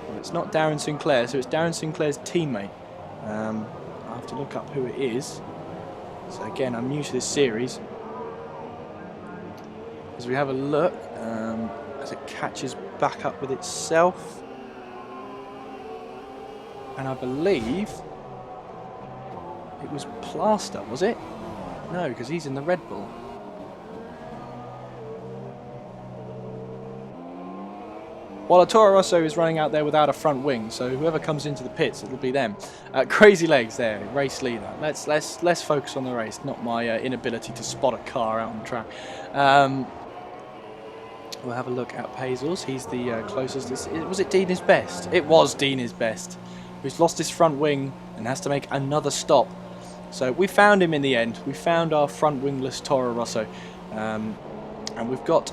Well, it's not DarrenSinclair, so it's DarrenSinclair's teammate. I'll have to look up who it is. So again, I'm new to this series. As we have a look, as it catches back up with itself. And I believe it was Plaster, was it? No, because he's in the Red Bull. While a Toro Rosso is running out there without a front wing, so whoever comes into the pits, it'll be them. Crazy Legs there, race leader. Let's focus on the race, not my inability to spot a car out on the track. We'll have a look at Pazels. He's the closest. Was it Dean is best? It was Dean is best, who's lost his front wing and has to make another stop. So we found him in the end. We found our front wingless Toro Rosso. And we've got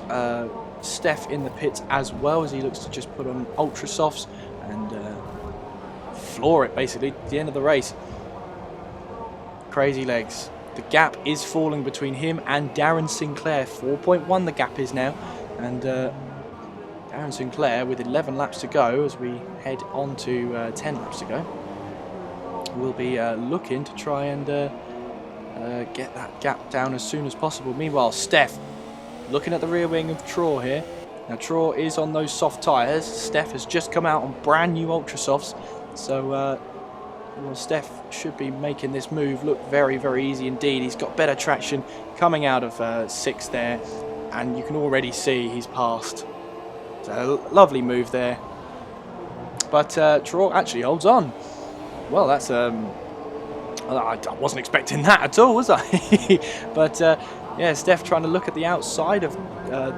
Steph in the pits as well, as he looks to just put on ultra softs and floor it basically at the end of the race. Crazy Legs. The gap is falling between him and DarrenSinclair. 4.1 the gap is now. And DarrenSinclair with 11 laps to go as we head on to 10 laps to go. We'll be looking to try and get that gap down as soon as possible. Meanwhile, Steph looking at the rear wing of Traw here. Now, Traw is on those soft tyres. Steph has just come out on brand new Ultra Softs. So, well, Steph should be making this move look very, very easy indeed. He's got better traction coming out of 6th there. And you can already see he's passed. So, lovely move there. But Traw actually holds on. Well, that's I wasn't expecting that at all, was I? But yeah, Steph trying to look at the outside of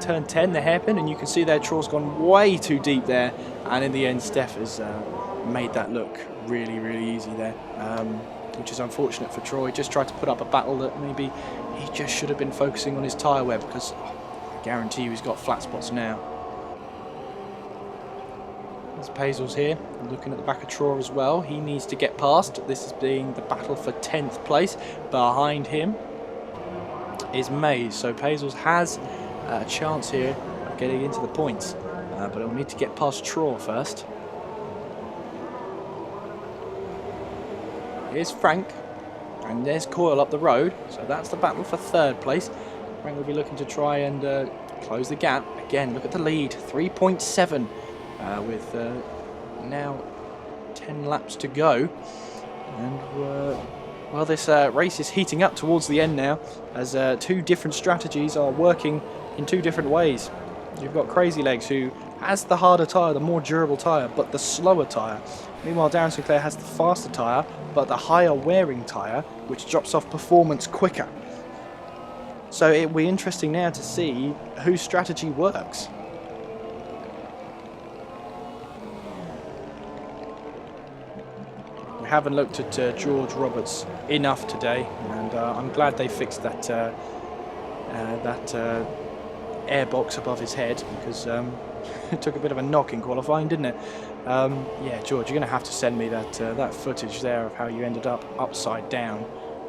turn 10, the hairpin, and you can see there Traw's gone way too deep there, and in the end Steph has made that look really, really easy there, which is unfortunate for Troy. Just tried to put up a battle that maybe he just should have been focusing on his tyre wear, because I guarantee you he's got flat spots now. There's Pazels here, looking at the back of Traw as well. He needs to get past. This is being the battle for 10th place. Behind him is Mays. So Pazels has a chance here of getting into the points. But he'll need to get past Traw first. Here's Frank. And there's Coyle up the road. So that's the battle for 3rd place. Frank will be looking to try and close the gap. Again, look at the lead. 3.7. With now 10 laps to go, and well, this race is heating up towards the end now, as 2 different strategies are working in 2 different ways. You've got Crazy Legs, who has the harder tyre, the more durable tyre, but the slower tyre. Meanwhile, DarrenSinclair has the faster tyre, but the higher wearing tyre, which drops off performance quicker. So it'll be interesting now to see whose strategy works. We haven't looked at George Roberts enough today, and I'm glad they fixed that airbox above his head, because it took a bit of a knock in qualifying, didn't it? Yeah, George, you're going to have to send me that footage there of how you ended up upside down.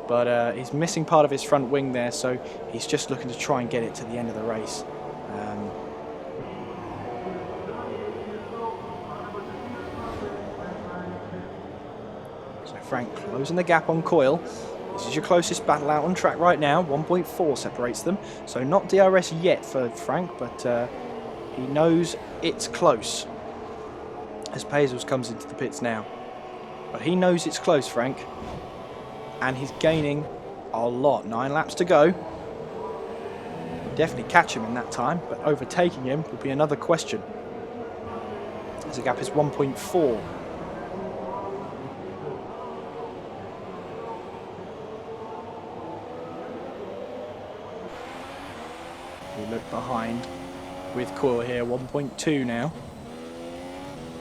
But he's missing part of his front wing there, so he's just looking to try and get it to the end of the race. Frank closing the gap on Coyle. This is your closest battle out on track right now. 1.4 separates them. So not DRS yet for Frank, but he knows it's close. As Pazels comes into the pits now. But he knows it's close, Frank. And he's gaining a lot. 9 laps to go. Definitely catch him in that time, but overtaking him will be another question. As the gap is 1.4. We look behind with Coyle here, 1.2 now.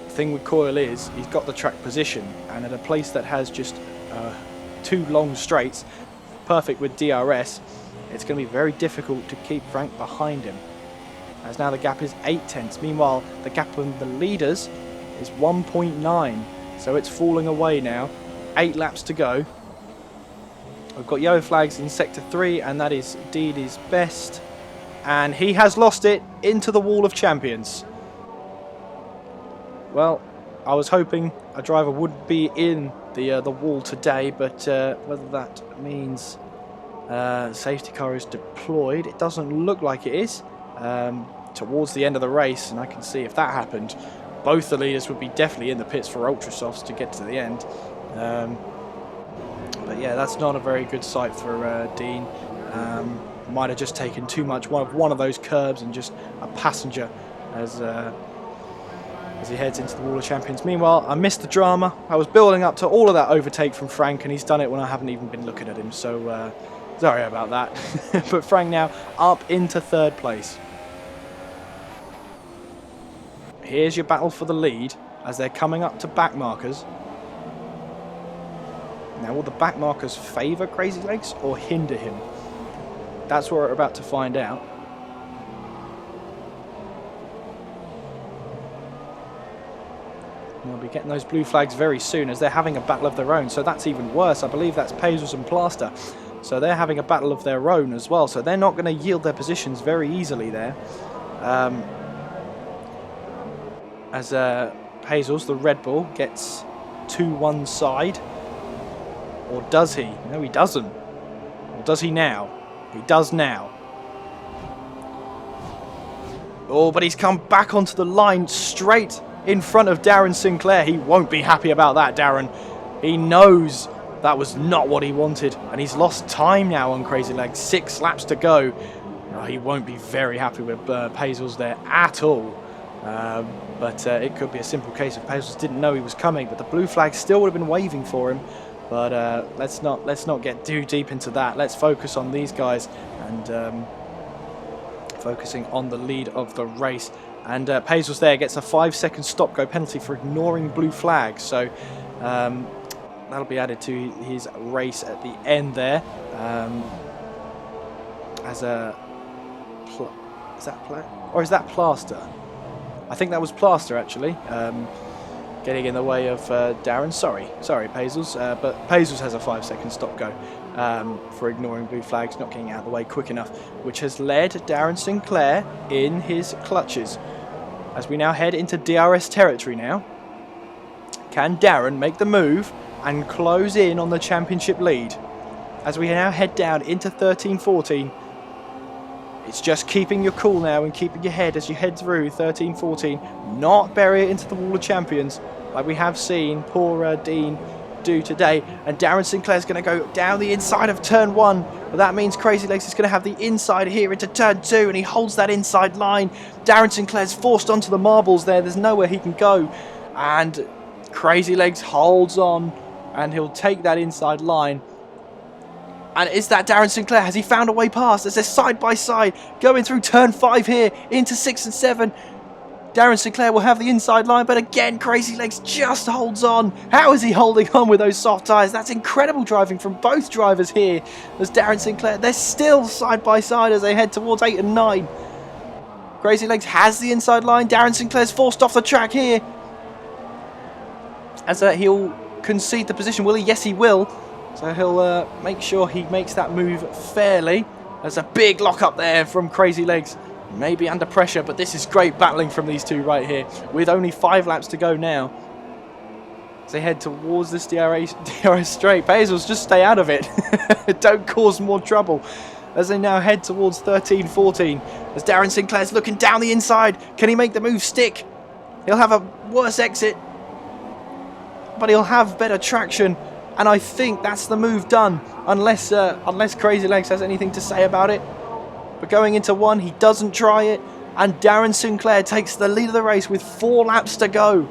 The thing with Coyle is he's got the track position, and at a place that has just 2 long straights, perfect with DRS, it's going to be very difficult to keep Frank behind him. As now the gap is 8 tenths. Meanwhile, the gap on the leaders is 1.9, so it's falling away now. 8 laps to go. We've got yellow flags in sector 3, and that is Deedy's best. And he has lost it into the wall of champions. Well, I was hoping a driver would be in the wall today, but whether that means safety car is deployed, it doesn't look like it is. Towards the end of the race, and I can see if that happened, both the leaders would be definitely in the pits for Ultrasofts to get to the end. But yeah, that's not a very good sight for Dean. Might have just taken too much one of those curbs and just a passenger as he heads into the wall of champions. Meanwhile, I missed the drama. I was building up to all of that overtake from Frank, and he's done it when I haven't even been looking at him, so sorry about that. But Frank now up into 3rd place. Here's your battle for the lead as they're coming up to back markers. Now, will the back markers favour Crazy Legs or hinder him? That's what we're about to find out. We'll be getting those blue flags very soon as they're having a battle of their own, so that's even worse. I believe that's Pazels and Plaster. So they're having a battle of their own as well, so they're not going to yield their positions very easily there. As Pazels, the Red Bull, gets to one side. Or does he? No, he doesn't. Or does he now? He does now. Oh, but he's come back onto the line straight in front of DarrenSinclair. He won't be happy about that, Darren. He knows that was not what he wanted, and he's lost time now on Crazy Legs. 6 laps to go. Oh, he won't be very happy with Pazels there at all. But it could be a simple case of Pazels didn't know he was coming, but the blue flag still would have been waving for him. But let's not get too deep into that. Let's focus on these guys and focusing on the lead of the race. And Pazels there gets a 5-second stop-go penalty for ignoring blue flags. So that'll be added to his race at the end there. As a is that or is that Plaster? I think that was Plaster actually. Getting in the way of Darren. Sorry Pazels, but Pazels has a 5-second stop go for ignoring blue flags, not getting out of the way quick enough, which has led DarrenSinclair in his clutches. As we now head into DRS territory now, can Darren make the move and close in on the championship lead? As we now head down into 13-14, it's just keeping your cool now and keeping your head as you head through 13-14. Not bury it into the wall of champions like we have seen poor Dean do today. And DarrenSinclair's going to go down the inside of turn 1. But that means Crazy Legs is going to have the inside here into turn 2. And he holds that inside line. DarrenSinclair's forced onto the marbles there. There's nowhere he can go. And Crazy Legs holds on. And he'll take that inside line. And is that DarrenSinclair? Has he found a way past? As they're side by side going through turn 5 here into 6 and 7. DarrenSinclair will have the inside line, but again, Crazy Legs just holds on. How is he holding on with those soft tyres? That's incredible driving from both drivers here. As DarrenSinclair, they're still side by side as they head towards 8 and 9. Crazy Legs has the inside line. DarrenSinclair's forced off the track here. As he'll concede the position, will he? Yes, he will. So he'll make sure he makes that move fairly. There's a big lock up there from Crazy Legs. Maybe under pressure, but this is great battling from these two right here. With only 5 laps to go now. As they head towards this DRS straight. Pazels, just stay out of it. Don't cause more trouble. As they now head towards 13-14. As DarrenSinclair's looking down the inside. Can he make the move stick? He'll have a worse exit. But he'll have better traction. And I think that's the move done, unless Crazy Legs has anything to say about it. but going into one, he doesn't try it, and DarrenSinclair takes the lead of the race with 4 laps to go.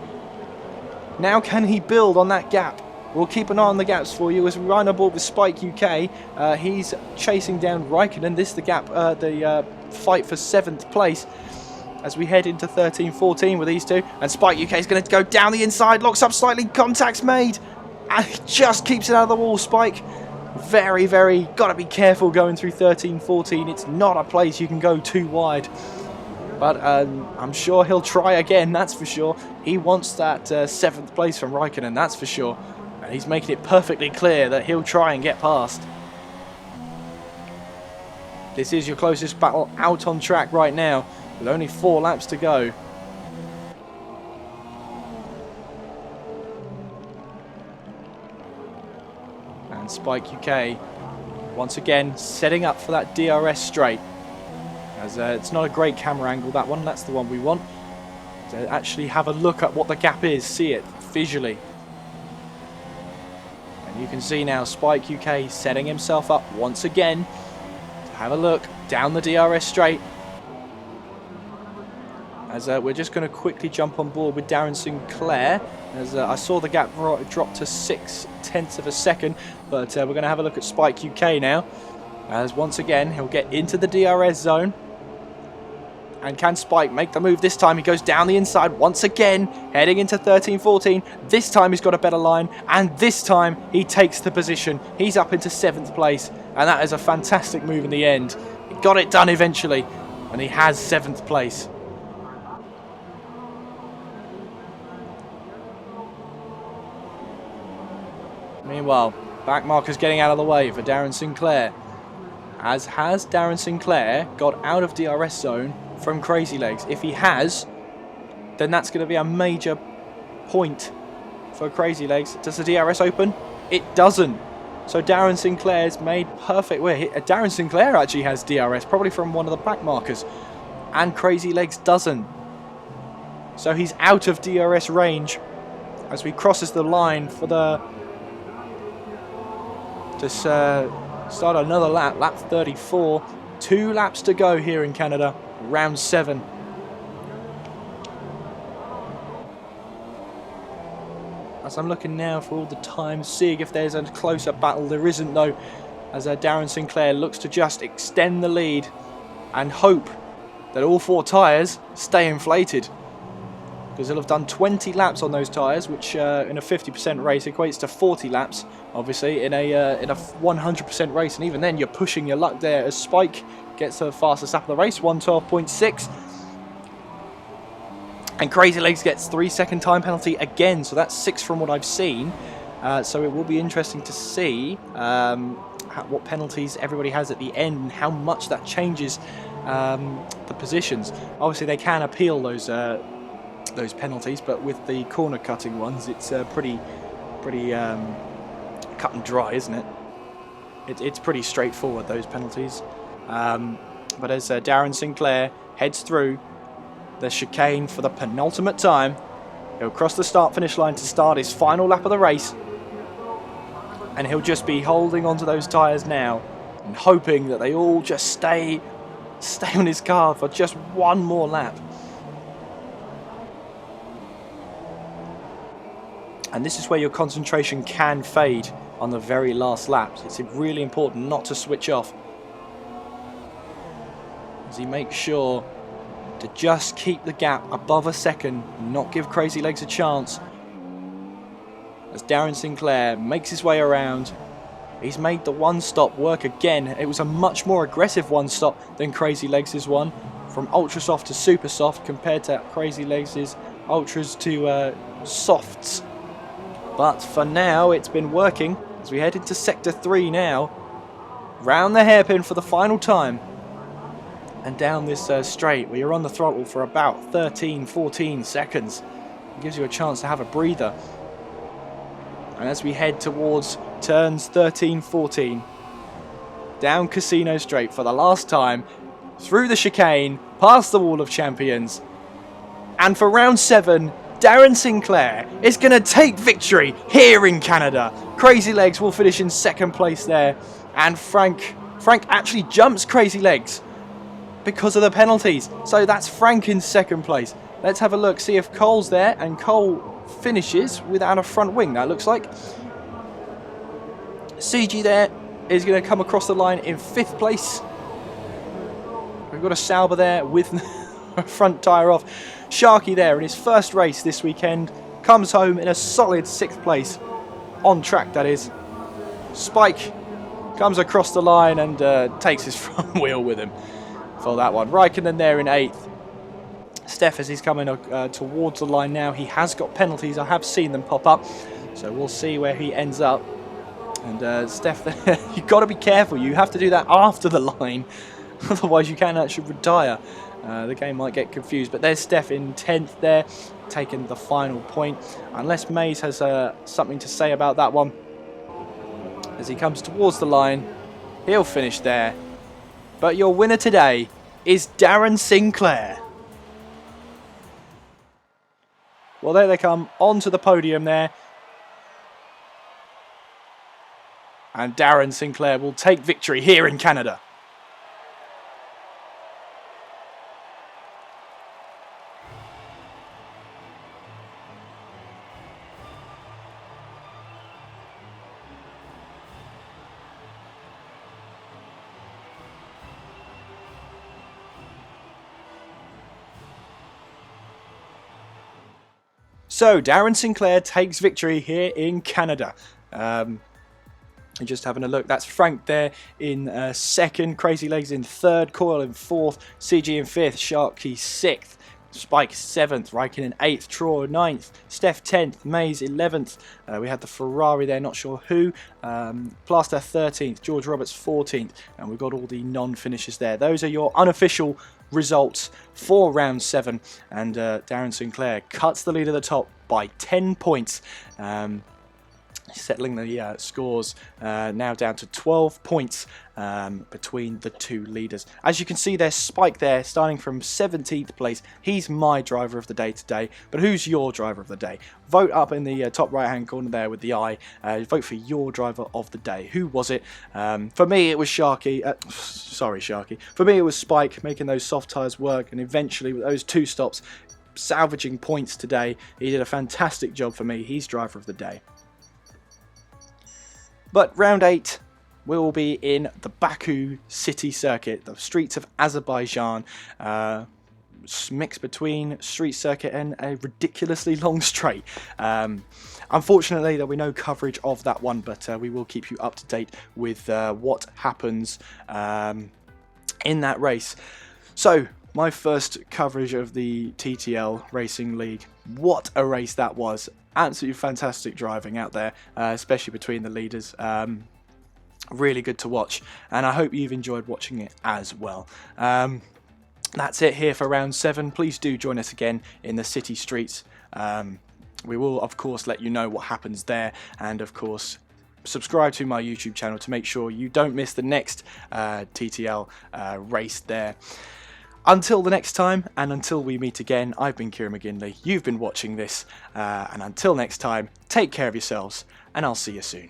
Now can he build on that gap? We'll keep an eye on the gaps for you as we ride on board with Spike UK. He's chasing down Raikkonen. This is the gap, the fight for 7th place as we head into 13-14 with these two. And Spike UK is going to go down the inside, locks up slightly, contact's made, and he just keeps it out of the wall, Spike. Very, very, got to be careful going through 13-14. It's not a place you can go too wide. But I'm sure he'll try again, that's for sure. He wants that 7th place from Raikkonen, that's for sure. And he's making it perfectly clear that he'll try and get past. This is your closest battle out on track right now, with only 4 laps to go. And Spike UK, once again, setting up for that DRS straight. As it's not a great camera angle, that one. That's the one we want. To actually have a look at what the gap is, see it visually. And you can see now Spike UK setting himself up once again to have a look down the DRS straight. As we're just going to quickly jump on board with DarrenSinclair. As I saw the gap drop to 0.6 of a second, but we're going to have a look at Spike UK now. As once again he'll get into the DRS zone. And can Spike make the move this time? He goes down the inside once again, heading into 13-14. This time he's got a better line, and this time he takes the position. He's up into 7th place, and that is a fantastic move in the end. He got it done eventually, and he has 7th place. Meanwhile, back marker's getting out of the way for DarrenSinclair. As has DarrenSinclair got out of DRS zone from Crazy Legs? If he has, then that's going to be a major point for Crazy Legs. Does the DRS open? It doesn't. So DarrenSinclair's made perfect. DarrenSinclair actually has DRS, probably from one of the back markers, and Crazy Legs doesn't. So he's out of DRS range as we crosses the line for the start another lap, lap 34. 2 laps to go here in Canada, round 7. As I'm looking now for all the times, seeing if there's a closer battle. There isn't though, as DarrenSinclair looks to just extend the lead and hope that all 4 tyres stay inflated. Because he'll have done 20 laps on those tyres, which in a 50% race equates to 40 laps, obviously, in a 100% race. And even then, you're pushing your luck there as Spike gets the fastest lap of the race, 1:12.6. And Crazy Legs gets 3-second time penalty again, so that's 6 from what I've seen. So it will be interesting to see what penalties everybody has at the end and how much that changes the positions. Obviously, they can appeal those penalties, but with the corner cutting ones, it's pretty cut and dry, isn't it? It's pretty straightforward, those penalties. But as DarrenSinclair heads through the chicane for the penultimate time, he'll cross the start-finish line to start his final lap of the race, and he'll just be holding onto those tyres now and hoping that they all just stay on his car for just one more lap. And this is where your concentration can fade on the very last laps. It's really important not to switch off, as he makes sure to just keep the gap above a second, not give Crazy Legs a chance. As DarrenSinclair makes his way around, he's made the one stop work again. It was a much more aggressive one stop than Crazy Legs' one, from ultra soft to super soft, compared to Crazy Legs' ultras to softs. But for now, it's been working as we head into Sector 3 now. Round the hairpin for the final time. And down this straight, where you're on the throttle for about 13-14 seconds. It gives you a chance to have a breather. And as we head towards turns 13-14, down Casino Straight for the last time, through the chicane, past the Wall of Champions. And for round 7, DarrenSinclair is going to take victory here in Canada. Crazy Legs will finish in 2nd place there. And Frank actually jumps Crazy Legs because of the penalties. So that's Frank in second place. Let's have a look, see if Cole's there, and Cole finishes without a front wing, that looks like. CG there is going to come across the line in 5th place. We've got a Sauber there with a front tyre off. Sharky there in his first race this weekend comes home in a solid 6th place. On track, that is. Spike comes across the line and takes his front wheel with him for that one. Raikkonen there in 8th. Steph, as he's coming towards the line now, he has got penalties. I have seen them pop up, so we'll see where he ends up. And Steph, you've got to be careful. You have to do that after the line, otherwise you can actually retire. The game might get confused. But there's Steph in 10th there, taking the final point. Unless Mays has something to say about that one. As he comes towards the line, he'll finish there. But your winner today is Darren Sinclair. Well, there they come onto the podium there. And Darren Sinclair will take victory here in Canada. So, Darren Sinclair takes victory here in Canada. Just having a look, that's Frank there in 2nd, Crazy Legs in 3rd, Coyle in 4th, CG in 5th, Sharky 6th, Spike 7th, Raikkonen in 8th, Troy 9th, Steph 10th, Mays 11th. We had the Ferrari there, not sure who. Plaster 13th, George Roberts 14th, and we've got all the non-finishers there. Those are your unofficial results for round 7, and Darren Sinclair cuts the lead at the top by 10 points. Settling the scores now down to 12 points between the two leaders. As you can see, there's Spike there, starting from 17th place. He's my driver of the day today. But who's your driver of the day? Vote up in the top right-hand corner there with the eye. Vote for your driver of the day. Who was it? For me, it was Sharky. Sorry, Sharky. For me, it was Spike, making those soft tyres work, and eventually, with those 2 stops, salvaging points today. He did a fantastic job for me. He's driver of the day. But round 8 will be in the Baku city circuit, the streets of Azerbaijan, mixed between street circuit and a ridiculously long straight. Unfortunately, there'll be no coverage of that one, but we will keep you up to date with what happens in that race. So, my first coverage of the TTL Racing League. What a race that was. Absolutely fantastic driving out there, especially between the leaders. Really good to watch, and I hope you've enjoyed watching it as well. That's it here for round 7. Please do join us again in the city streets. We will, of course, let you know what happens there, and of course, subscribe to my YouTube channel to make sure you don't miss the next TTL race there. Until the next time, and until we meet again, I've been Kieran McGinley, you've been watching this, and until next time, take care of yourselves, and I'll see you soon.